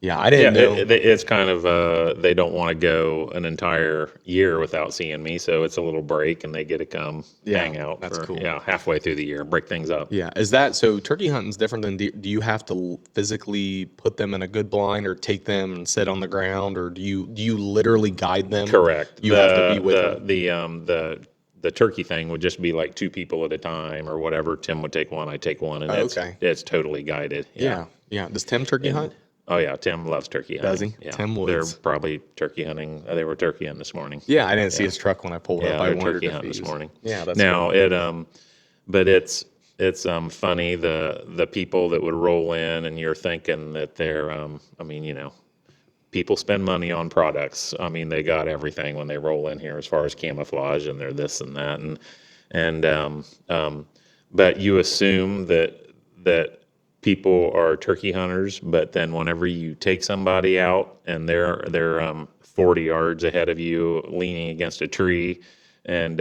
Yeah, I didn't know. It's kind of they don't want to go an entire year without seeing me, so it's a little break, and they get to come hang out. that's cool. Yeah, halfway through the year, break things up. Yeah, is that so? Turkey hunting's different than deer. Do you have to physically put them in a good blind, or take them and sit on the ground, or do you literally guide them? Correct. You have to be with them. The turkey thing would just be like two people at a time or whatever. Tim would take one, I take one, and it's totally guided. Yeah, yeah. Does Tim turkey hunt? Oh yeah, Tim loves turkey hunting. Does he? Yeah. Tim They're Woods. probably turkey hunting. They were turkey hunting this morning. Yeah, I didn't see his truck when I pulled Yeah, up. I they're wondered turkey if hunting he this was- morning. Yeah, that's now cool. but it's funny the people that would roll in, and you're thinking that they're people spend money on products. I mean, they got everything when they roll in here as far as camouflage, and they're this and that, but you assume that people are turkey hunters, but then whenever you take somebody out and they're 40 yards ahead of you, leaning against a tree, and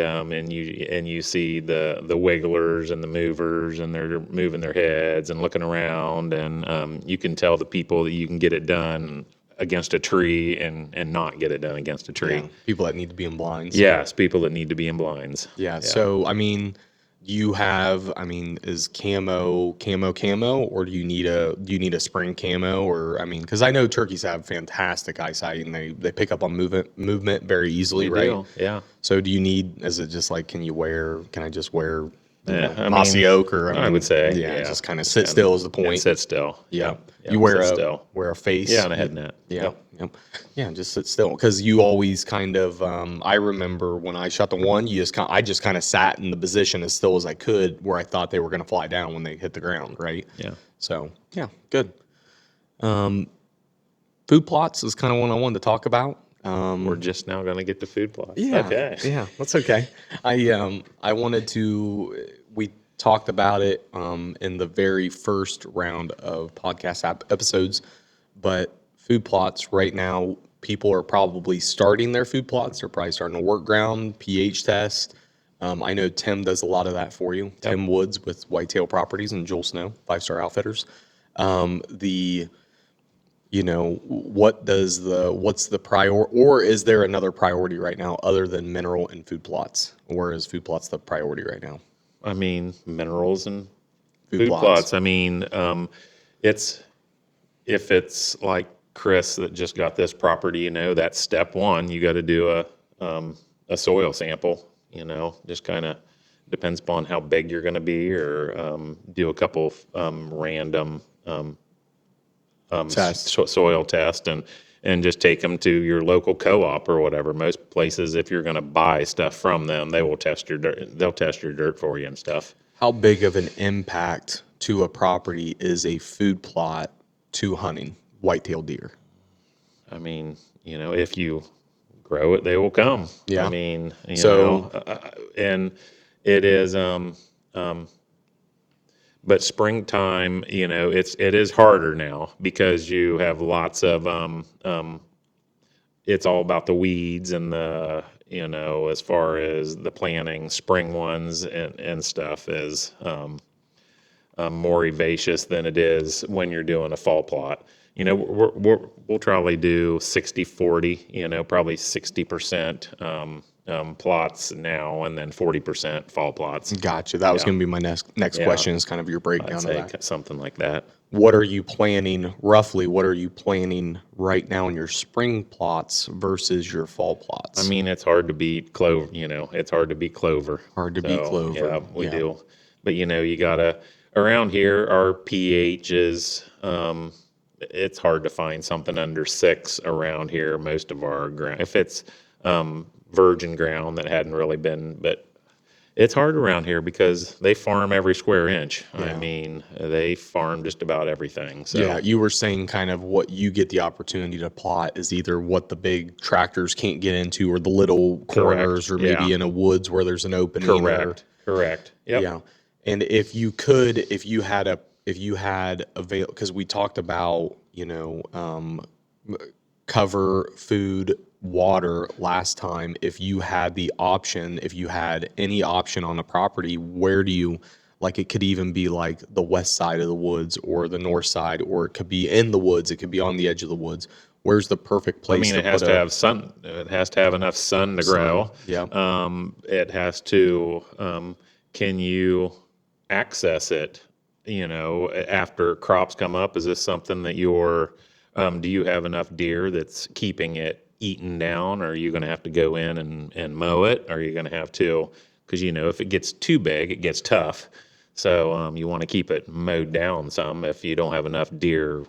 you see the wigglers and the movers, and they're moving their heads and looking around, and you can tell the people that you can get it done against a tree and not get it done against a tree. Yeah, people that need to be in blinds. Yes, people that need to be in blinds. Yeah. So I mean, is camo, or do you need a spring camo, or because I know turkeys have fantastic eyesight and they pick up on movement very easily, right? Deal. Yeah. So do you need? Is it just like can I just wear I mossy mean, oak, or I would say, yeah, just kind of sit still is the And point. sit still. Yeah. Yeah, You wear sit a still. wear a face. Yeah, and a head net. Yeah. Yep. Yep. Yeah, just sit still because you always kind of. I remember when I shot the one, I just kind of sat in the position as still as I could, where I thought they were going to fly down when they hit the ground, right? Yeah. So yeah, good. Food plots is kind of one I wanted to talk about. We're just now going to get to food plots. Yeah. Okay. Yeah, that's okay. I wanted to. We talked about it in the very first round of podcast episodes, but food plots right now, people are probably starting their food plots. They're probably starting to work ground, pH test. I know Tim does a lot of that for you. Yep. Tim Woods with Whitetail Properties and Joel Snow, 5-Star Outfitters. What's the prior, or is there another priority right now other than mineral and food plots? Or is food plots the priority right now? I mean, minerals and Food food plots. plots. I mean, if it's like Chris that just got this property, that's step one. You got to do a soil sample, just kind of depends upon how big you're going to be, or do a couple random Test. soil test, and just take them to your local co-op or whatever. Most places, if you're going to buy stuff from them, they will test your dirt. They'll test your dirt for you and stuff. How big of an impact to a property is a food plot to hunting white-tailed deer? I mean, if you grow it, they will come. Yeah. I mean, So- and it is, but springtime, it is harder now because you have lots of, it's all about the weeds and the, as far as the planting, spring ones and stuff is more herbaceous than it is when you're doing a fall plot. We'll probably do 60-40, probably 60% plots now, and then 40% fall plots. Gotcha. That was Yeah. going to be my next Yeah. question, is kind of your I'd breakdown of say that. something like that. What are you planning, roughly, what are you planning right now in your spring plots versus your fall plots? I mean, it's hard to beat clover. It's hard to beat clover. Hard to beat clover. Yeah, we Yeah. do. But you gotta, around here, our pH is, it's hard to find something under 6 around here. Most of our ground, if it's virgin ground that hadn't really been, but it's hard around here because they farm every square inch. I Yeah. mean, they farm just about everything. So Yeah, you were saying kind of what you get the opportunity to plot is either what the big tractors can't get into, or the little corners, or maybe Yeah. in a woods where there's an opening. Or, correct. Yep. yeah. And if you had avail, because we talked about, cover, food, water last time. If you had the option, if you had any option on a property, where do you, like, it could even be like the west side of the woods or the north side, or it could be in the woods, it could be on the edge of the woods. Where's the perfect I place mean, to it has put to a have sun. It has to have enough sun to grow. Yeah. It has to. Can you access it? After crops come up, is this something that you're? Do you have enough deer that's keeping it eaten down? Or are you going to have to go in and mow it? Or are you going to have to? Because if it gets too big, it gets tough. So you want to keep it mowed down some if you don't have enough deer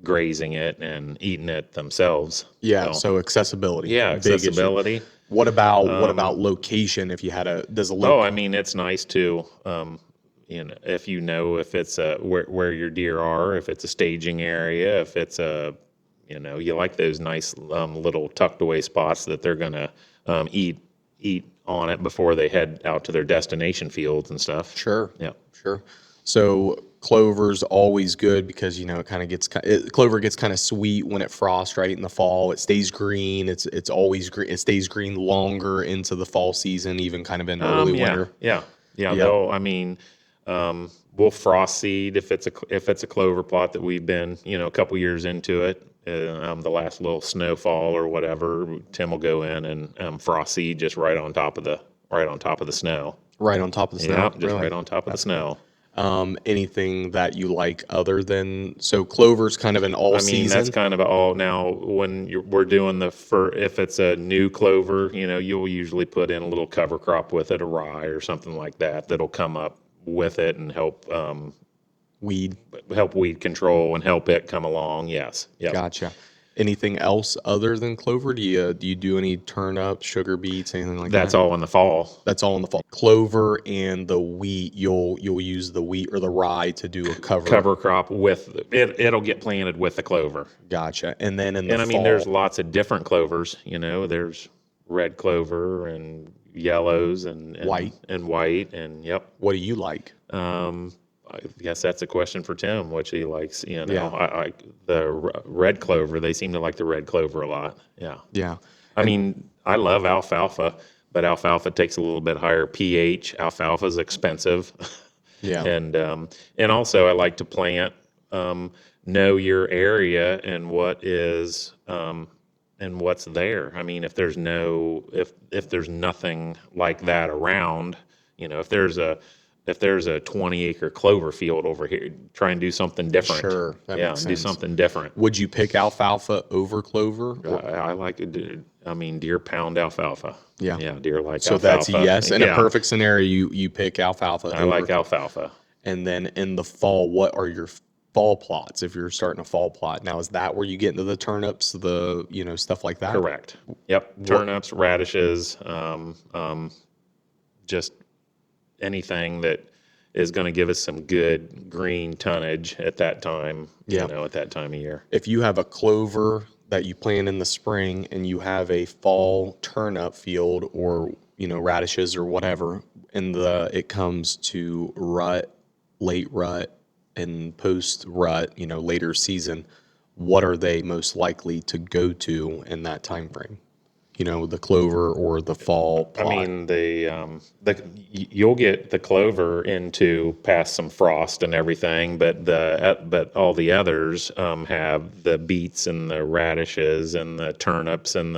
grazing it and eating it themselves. Yeah, so accessibility. Yeah, Big issue. accessibility. What about location? If you had I mean, it's nice to, if it's where your deer are, if it's a staging area, if it's you like those nice little tucked away spots that they're gonna eat on it before they head out to their destination fields and stuff. Sure. Yeah. Sure. So clover's always good because it kind of clover gets kind of sweet when it frosts right in the fall. It stays green. It's always green. It stays green longer into the fall season, even kind of in early winter. Yeah. Yeah. I mean, we'll frost seed if it's a clover plot that we've been a couple years into it. The last little snowfall or whatever, Tim will go in and frost seed just right on top of the snow. Right on top of the snow. Yeah, just Really? right on top of the snow. Anything that you like other than, so clover's kind of an all I mean, season. that's kind of all. Now, when we're doing if it's a new clover, you'll usually put in a little cover crop with it, a rye or something like that, that'll come up with it and help Weed. weed control and help it come along. Yes. Yep. Gotcha. Anything else other than clover? Do you do any turnips, sugar beets, anything like that? That's all in the fall. That's all in the fall. Clover and the wheat, you'll use the wheat or the rye to do a Cover crop with it. It'll get planted with the clover. Gotcha. And then in the And I fall, mean, there's lots of different clovers. There's red clover and yellows and White. and yep. what do you like? I guess that's a question for Tim, which he likes. Yeah. The red clover. They seem to like the red clover a lot. Yeah. Yeah. I mean, I love alfalfa, but alfalfa takes a little bit higher pH. Alfalfa is expensive. Yeah. And also I like to plant, know your area and what is and what's there. I mean, if there's nothing like that around, if there's if there's a 20-acre clover field over here, try and do something different. Sure, that Yeah, makes do sense. something different. Would you pick alfalfa over clover? I like it. I mean, deer pound alfalfa. Yeah. Yeah, deer like So that's alfalfa. a yes. In a Yeah, perfect scenario, you pick alfalfa I over. like alfalfa. And then in the fall, what are your fall plots if you're starting a fall plot? Now, is that where you get into the turnips, the, stuff like that? Correct. Yep. Turnips, radishes, just anything that is going to give us some good green tonnage at that time, Yeah. at that time of year. If you have a clover that you plant in the spring and you have a fall turnip field or, radishes or whatever, and it comes to rut, late rut and post rut, later season, what are they most likely to go to in that time frame? The clover or the fall I plot. mean, you'll get the clover into past some frost and everything, but all the others have the beets and the radishes and the turnips and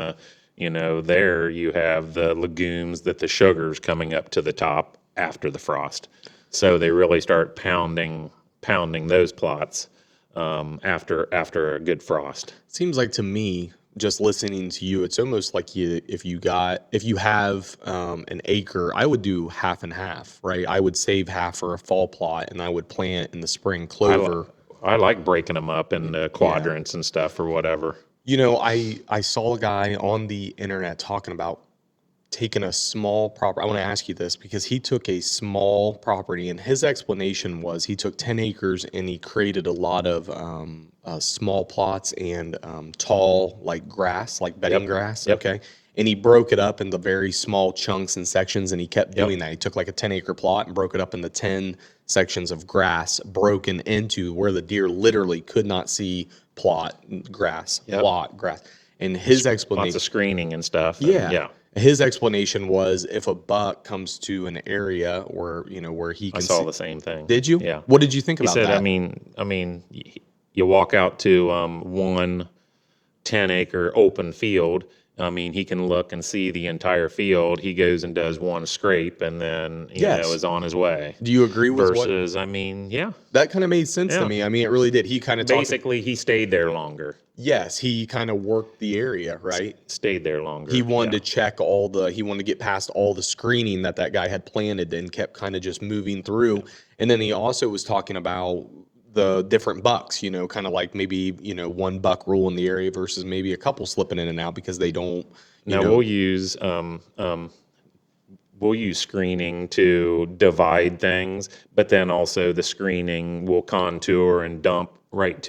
there you have the legumes that the sugar's coming up to the top after the frost. So they really start pounding those plots after a good frost. Seems like to me, just listening to you, it's almost like if you have an acre, I would do half and half, right? I would save half for a fall plot, and I would plant in the spring clover. I like breaking them up into quadrants and stuff or whatever. I saw a guy on the internet talking about taking a small property. I want to ask you this because he took a small property, and his explanation was he took 10 acres and he created a lot of small plots and tall, like grass, like bedding grass. Yep. Okay. And he broke it up into very small chunks and sections, and he kept doing that. He took like a 10-acre plot and broke it up into 10 sections of grass, broken into where the deer literally could not see plot grass, plot grass. And his explanation, Lots of screening and stuff. yeah. His explanation was if a buck comes to an area where he can I saw see. the same thing. Did you? Yeah. What did you think He about said, that? I mean, you walk out to one 10-acre open field. I mean, he can look and see the entire field. He goes and does one scrape, and then is on his way. Do you agree with Versus, I mean, yeah. That kind of made sense to me. I mean, it really did. He kind of Basically, he stayed there longer. Yes, he kind of worked the area, right? Stayed there longer. He wanted to check he wanted to get past all the screening that guy had planted and kept kind of just moving through. And then he also was talking about the different bucks, kind of like maybe, one buck rule in the area versus maybe a couple slipping in and out because they don't, we'll use screening to divide things, but then also the screening will contour and dump right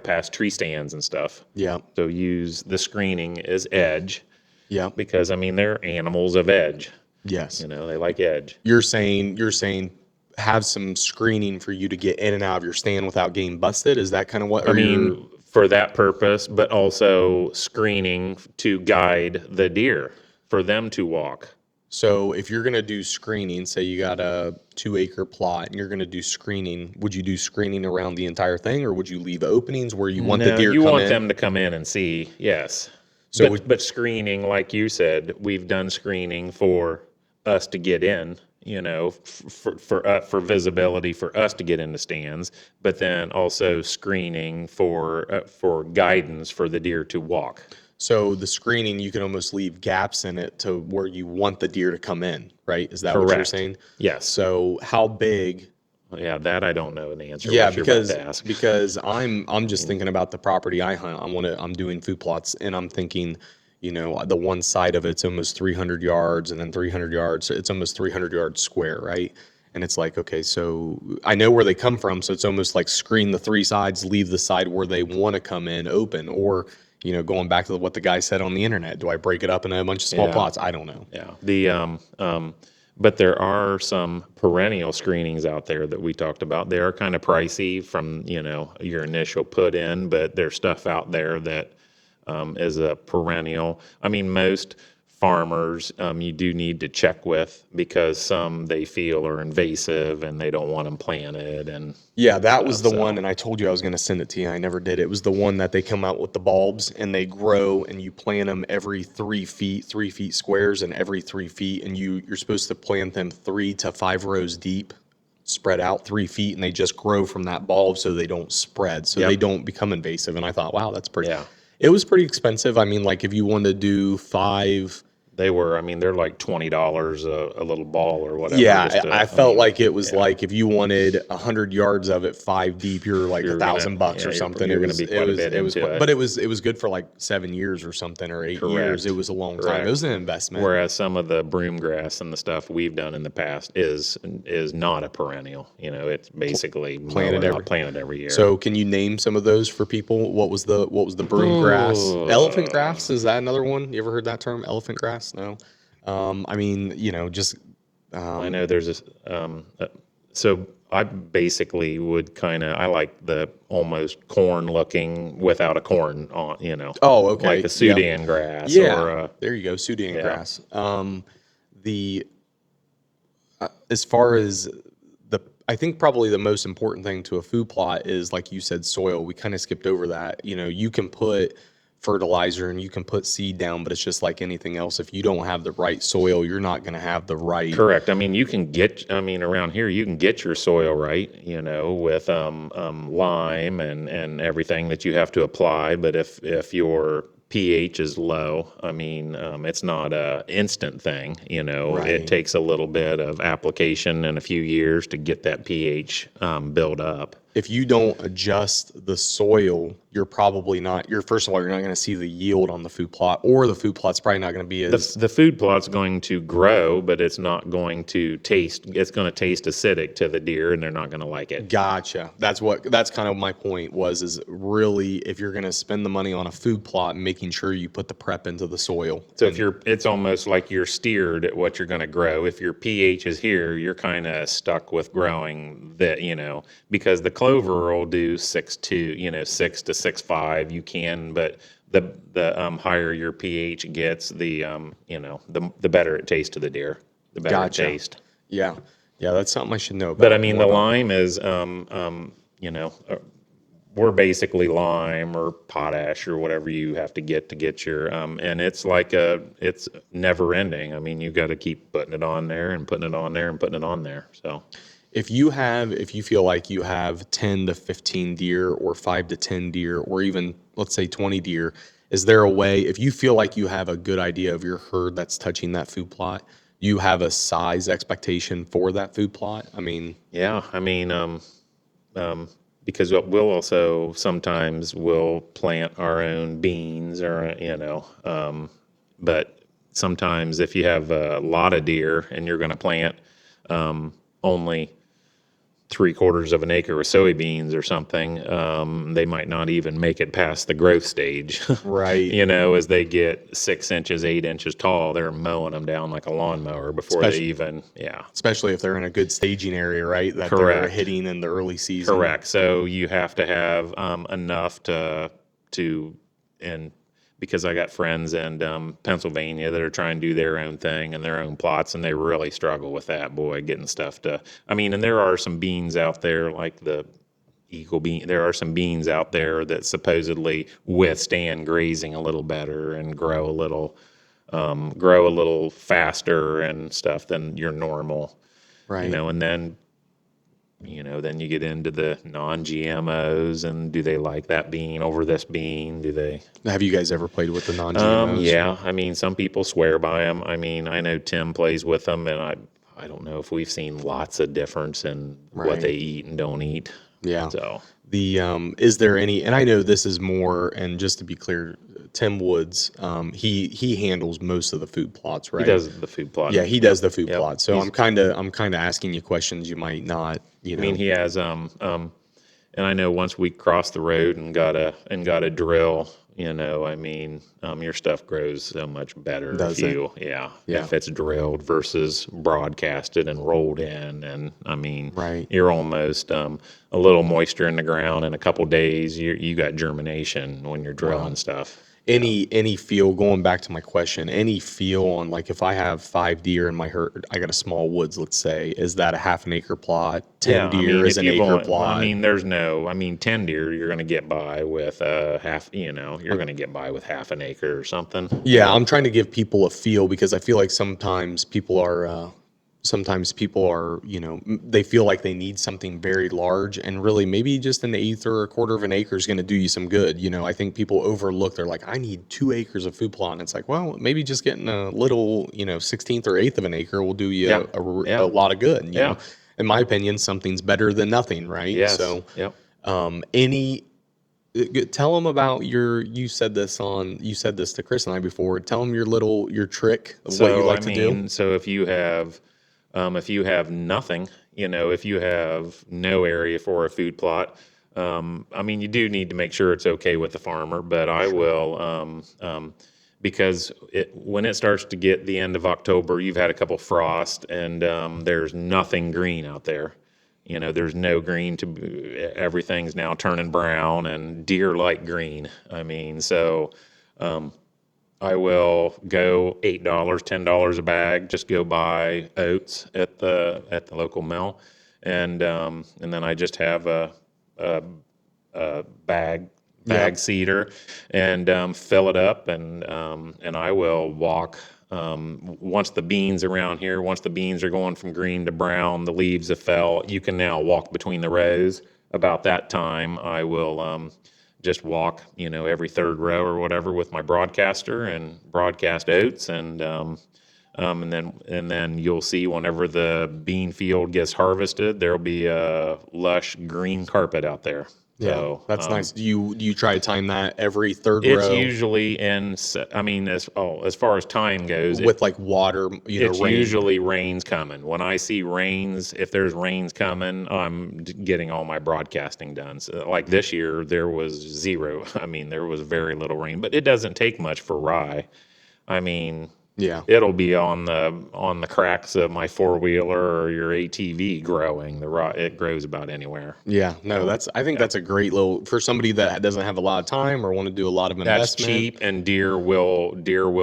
past tree stands and stuff. Yeah. So use the screening as edge. Yeah. Because I mean they're animals of edge. Yes. They like edge. You're saying have some screening for you to get in and out of your stand without getting busted? Is that kind of what? I mean, for that purpose, but also screening to guide the deer for them to walk. So if you're going to do screening, say you got a 2-acre plot and you're going to do screening, would you do screening around the entire thing or would you leave openings where you want the deer you come want in? them to come in and see, yes. So but screening, like you said, we've done screening for us to get in, for visibility for us to get in the stands, but then also screening for guidance for the deer to walk. So the screening, you can almost leave gaps in it to where you want the deer to come in, right? Is that Correct. what you're saying? Yes. So how big? Yeah, that I don't know the answer. Yeah, what you're about to ask. because I'm just thinking about the property I hunt. I'm doing food plots, and I'm thinking, the one side of it's almost 300 yards, and then 300 yards. So it's almost 300 yards square, right? And it's like, okay, so I know where they come from, so it's almost like screen the 3 sides, leave the side where they want to come in open, or going back to what the guy said on the internet, do I break it up in a bunch of small plots? I don't know. Yeah. But there are some perennial screenings out there that we talked about. They are kind of pricey from, your initial put in, but there's stuff out there that is a perennial. I mean, most farmers, you do need to check with, because some they feel are invasive and they don't want them planted and Yeah, that was stuff. the one, So and I told you I was going to send it to you. I never did. It was the one that they come out with the bulbs and they grow, and you plant them every 3 feet, 3 feet squares, and every 3 feet, and you're supposed to plant them 3 to 5 rows deep, spread out 3 feet, and they just grow from that bulb so they don't spread, so they Yep. don't become invasive. And I thought, wow, that's pretty. yeah, It was pretty expensive. I mean, like if you wanted to do five. they were. I mean, they're like $20 a little ball or whatever. Yeah, I felt like it was yeah, like if you wanted 100 yards of it 5 deep, you're like you're gonna $1,000 yeah or something. you're It gonna was be quite a bit into but it. it was good for like 7 years or something, or 8 years. Correct. It was a long time. It Correct. was an investment. Whereas some of the broom grass and the stuff we've done in the past is not a perennial. It's basically planted every year. So can you name some of those for people? What was the broom grass? Elephant grass, is that another one? You ever heard that term? Elephant grass? No. I mean, just I know there's this. So I basically would I like the almost corn looking without a corn on. oh, okay. Like the Yeah. Sudan grass. Yeah, Or there you go, Sudan yeah. grass. The As far as I think probably the most important thing to a food plot is, like you said, soil. We kind of skipped over that. You can put fertilizer and you can put seed down, but it's just like anything else. If you don't have the right soil, you're not going to have the right. Correct. I mean, around here you can get your soil right, with lime and everything that you have to apply. But if your pH is low, it's not a instant thing. Right. It takes a little bit of application and a few years to get that pH build up. If you don't adjust the soil, you're probably not. First of all, you're not going to see the yield on the food plot, or the food plot's probably not going to be as. The food plot's going to grow, but it's not going to taste. It's going to taste acidic to the deer, and they're not going to like it. Gotcha. That's kind of my point is really, if you're going to spend the money on a food plot, making sure you put the prep into the soil. So it's almost like you're steered at what you're going to grow. If your pH is here, you're kind of stuck with growing that, because the clover will do 6 to 6.5. You can, but the higher your pH gets, the better it tastes to the deer. The better Gotcha. it tastes. Yeah, that's something I should know about. But the lime is, we're basically lime or potash or whatever you have to get your, and it's it's never ending. I mean, you got to keep putting it on there and putting it on there and putting it on there. So. If you feel like you have 10 to 15 deer or 5 to 10 deer or even, let's say, 20 deer, is there a way, if you feel like you have a good idea of your herd that's touching that food plot, you have a size expectation for that food plot? Yeah, because we'll also sometimes we'll plant our own beans or, but sometimes if you have a lot of deer and you're going to plant only 3/4 of an acre of soybeans or something, they might not even make it past the growth stage. Right. As they get 6 inches, 8 inches tall, they're mowing them down like a lawnmower before they even, Especially if they're in a good staging area, right? That Correct. They're hitting in the early season. Correct. So you have to have enough and because I got friends in Pennsylvania that are trying to do their own thing and their own plots, and they really struggle with that, getting stuff to. And there are some beans out there like the Eagle bean. There are some beans out there that supposedly withstand grazing a little better and grow a little faster and stuff than your normal. Right. And then. Then you get into the non-GMOs, and do they like that bean over this bean? Do they? Have you guys ever played with the non-GMOs? Yeah. Some people swear by them. I know Tim plays with them, and I don't know if we've seen lots of difference in what they eat and don't eat. Yeah. So is there any? And I know this is more. And just to be clear, Tim Woods, he handles most of the food plots, right? He does the food plot. Yeah, he does the food Yep. plot. So I'm kind of asking you questions you might not. He has and I know once we crossed the road and got a drill, your stuff grows so much better Does if you, Yeah. if it's drilled versus broadcasted and rolled in. And Right. you're almost a little moisture in the ground in a couple days. You got germination when you're drilling stuff. Any feel, going back to my question, any feel on like if I have 5 deer in my herd, I got a small woods, let's say, is that a half an acre plot? 10 Yeah, I deer mean, is if an you've acre only, well, I plot. mean, 10 deer, you're going to get by with half, you're going to get by with half an acre or something. Yeah, I'm trying to give people a feel because I feel like sometimes people are, they feel like they need something very large, and really maybe just an eighth or a quarter of an acre is going to do you some good. I think people overlook, they're like, I need 2 acres of food plot. And it's like, well, maybe just getting a little, 16th or eighth of an acre will do Yeah, you a yeah, lot of good. yeah, In my opinion, something's better than nothing, right? yes, So, yep. any tell them about you said this to Chris and I before. Tell them your trick of what you So, I like to do. mean, so if you have nothing, if you have no area for a food plot, I mean, you do need to make sure it's okay with the farmer, but I Sure. will, because when it starts to get the end of October, you've had a couple frost and there's nothing green out there. There's no green everything's now turning brown and deer like green. I mean, so I will go $8, $10 a bag. Just go buy oats at the local mill, and then I just have a, a Yeah. bag seeder and fill it up, and I will walk. Once the beans around here, once the beans are going from green to brown, the leaves have fell. You can now walk between the rows. About that time, I will just walk, every third row or whatever with my broadcaster and broadcast oats, and then you'll see whenever the bean field gets harvested, there'll be a lush green carpet out there. Yeah, So that's nice. Do you try to time that every third it's row usually I mean, as far as time goes, with like water, it's rain? usually rains coming. When I see rains, if there's rains coming, I'm getting all my broadcasting done. So, like this year, there was zero. I mean, there was very little rain, but it doesn't take much for rye. I mean, Yeah. it'll be on the cracks of my four wheeler or your ATV growing. It grows about anywhere. Yeah, no, So I think yeah, that's a great little for somebody that doesn't have a lot of time or want to do a lot of that's investment. cheap, and deer will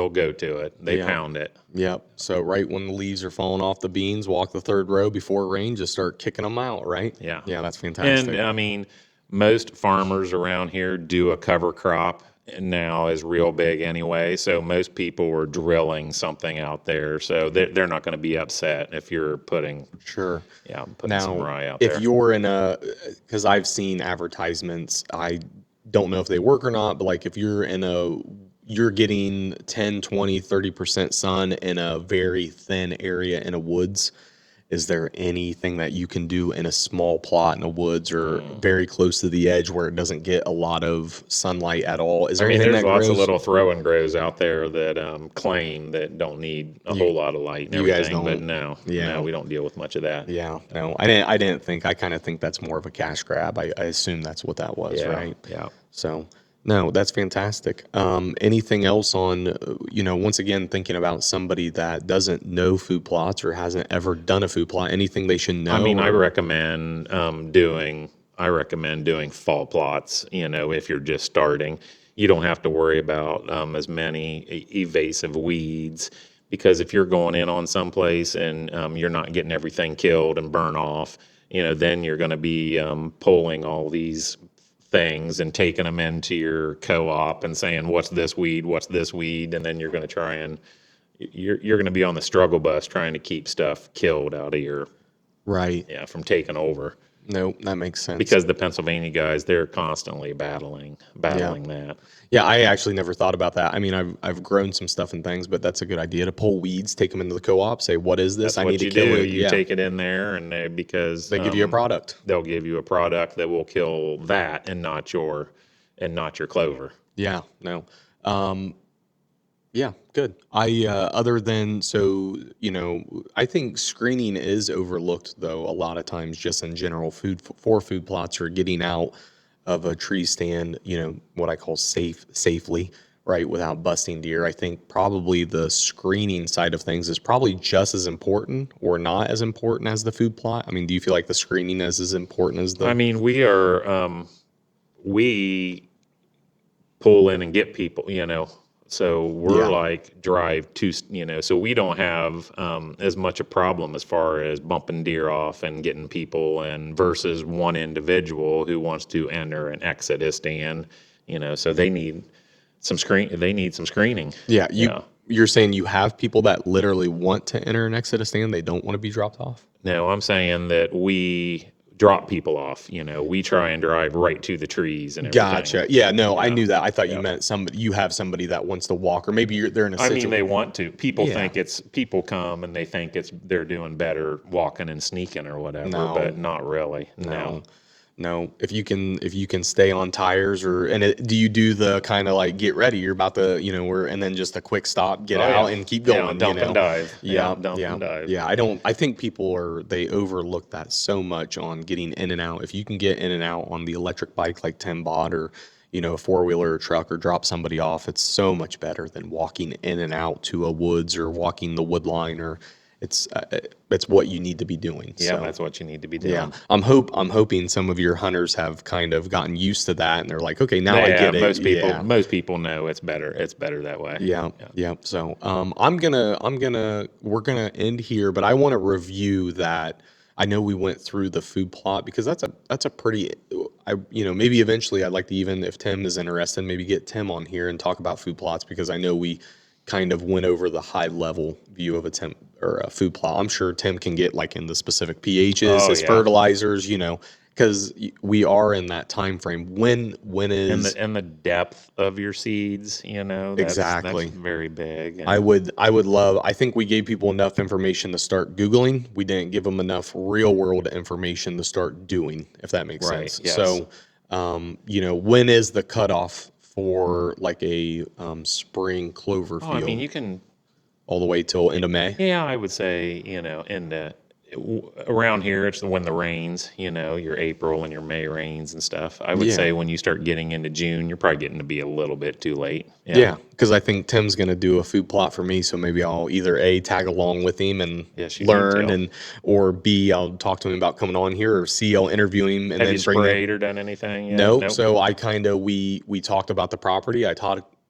go to it. They Yeah. pound it. Yep. So right when the leaves are falling off the beans, walk the third row before it rains, just start kicking them out, right? Yeah. Yeah, that's And fantastic. I mean, most farmers around here do a cover crop now is real big anyway. So most people are drilling something out there. So they're not going to be upset if you're Sure. putting some Now, rye out if there. you're because I've seen advertisements, I don't know if they work or not, but like if you're getting 10, 20, 30% sun in a very thin area in a woods, is there anything that you can do in a small plot in the woods or very close to the edge where it doesn't get a lot of sunlight at all? Is I there mean, anything there's that lots of grows? little throw and grows out there that claim that don't need a You whole lot of light and you guys everything, but don't. no, Yeah. we don't deal with much of that. Yeah, no, I didn't think. I kind of think that's more of a cash grab. I assume that's what that was, Yeah, right? yeah. So, no, that's fantastic. Anything else on, once again, thinking about somebody that doesn't know food plots or hasn't ever done a food plot, anything they should I know mean, or, I recommend doing fall plots. If you're just starting, you don't have to worry about as many evasive weeds, because if you're going in on someplace and you're not getting everything killed and burn off, then you're going to be pulling all these things and taking them into your co-op and saying, "What's this weed? What's this weed?" And then you're going to try and you're going to be on the struggle bus trying to keep stuff killed out of your right? from taking over, No, that makes sense. because the Pennsylvania guys, they're constantly battling Yeah. that. Yeah, I actually never thought about that. I mean, I've grown some stuff and things, but that's a good idea to pull weeds, take them into the co-op, say, "What is this? That's I need what to you kill do. it." You Yeah, take it in there, and because they give you a product. they'll give you a product that will kill that and not your clover. Yeah, no. Um, Yeah, good. Other than so, I think screening is overlooked though a lot of times just in general for food plots or getting out of a tree stand, what I call safely, right, without busting deer. I think probably the screening side of things is probably just as important or not as important as the food plot. I mean, do you feel like the screening is as important as I the mean, we pull in and get people, you know. So we're Yeah. like drive to, you know, so we don't have as much a problem as far as bumping deer off and getting people and versus one individual who wants to enter and exit a stand, you know, so they need they need some screening. Yeah, Yeah. you're saying you have people that literally want to enter and exit a stand, they don't want to be dropped off? No, I'm saying that we drop people off, you know, we try and drive right to the trees and everything. Gotcha. Yeah, no, I Yeah. knew that. I thought you Yeah. meant you have somebody that wants to walk, or maybe they're in a I mean, situation. they want to. People Yeah. think people come and they think they're doing better walking and sneaking or whatever, No. but not really. No, no. If you can stay on tires do you do the kind of like get ready? You're about to, and then just a quick stop, get Oh, out, yeah. and keep Yeah, going. dump and dive. Yeah, Dump yeah, and dive. yeah. I think they overlook that so much on getting in and out. If you can get in and out on the electric bike like Tim bought, or a four-wheeler or truck, or drop somebody off, it's so much better than walking in and out to a woods or walking the wood line, or it's what you need to be doing. Yeah, So. that's what you need to be doing. Yeah, I'm hoping some of your hunters have kind of gotten used to that, and they're like, okay, now I Yeah, get it. most people know it's better. It's better that way. Yeah. So, we're gonna end here, but I want to review that. I know we went through the food plot because that's a pretty, maybe eventually I'd like to, even if Tim is interested, maybe get Tim on here and talk about food plots, because I know we kind of went over the high level view of a food plot. I'm sure Tim can get like in the specific pHs, Oh, his yeah. fertilizers, because we are in that time frame. When And is the depth of your seeds, exactly? that's very big. And I would love. I think we gave people enough information to start Googling. We didn't give them enough real world information to start doing, if that makes Right, sense. yes. So, when is the cutoff for like a spring clover oh, I field? mean, you can. All the way till end of May. Yeah, I would say, around here, it's when the rains, your April and your May rains and stuff. I would Yeah. say when you start getting into June, you're probably getting to be a little bit too late. Yeah, because I think Tim's going to do a food plot for me, so maybe I'll either A, tag along with him and Yes, you learn, need to. or B, I'll talk to him about coming on here, or C, I'll interview him and Have then you bring him. sprayed or done anything yet? No, Nope. so I kind of we talked about the property. I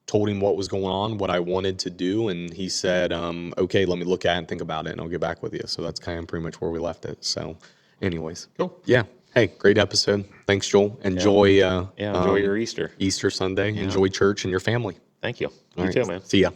told him what was going on, what I wanted to do, and he said, "Okay, let me look at it and think about it, and I'll get back with you." So that's kind of pretty much where we left it. So, anyways, Cool. yeah. Hey, great episode. Thanks, Joel. Enjoy. Enjoy your Easter. Easter Sunday. Enjoy church and your family. Thank you. All You right. too, man. See ya.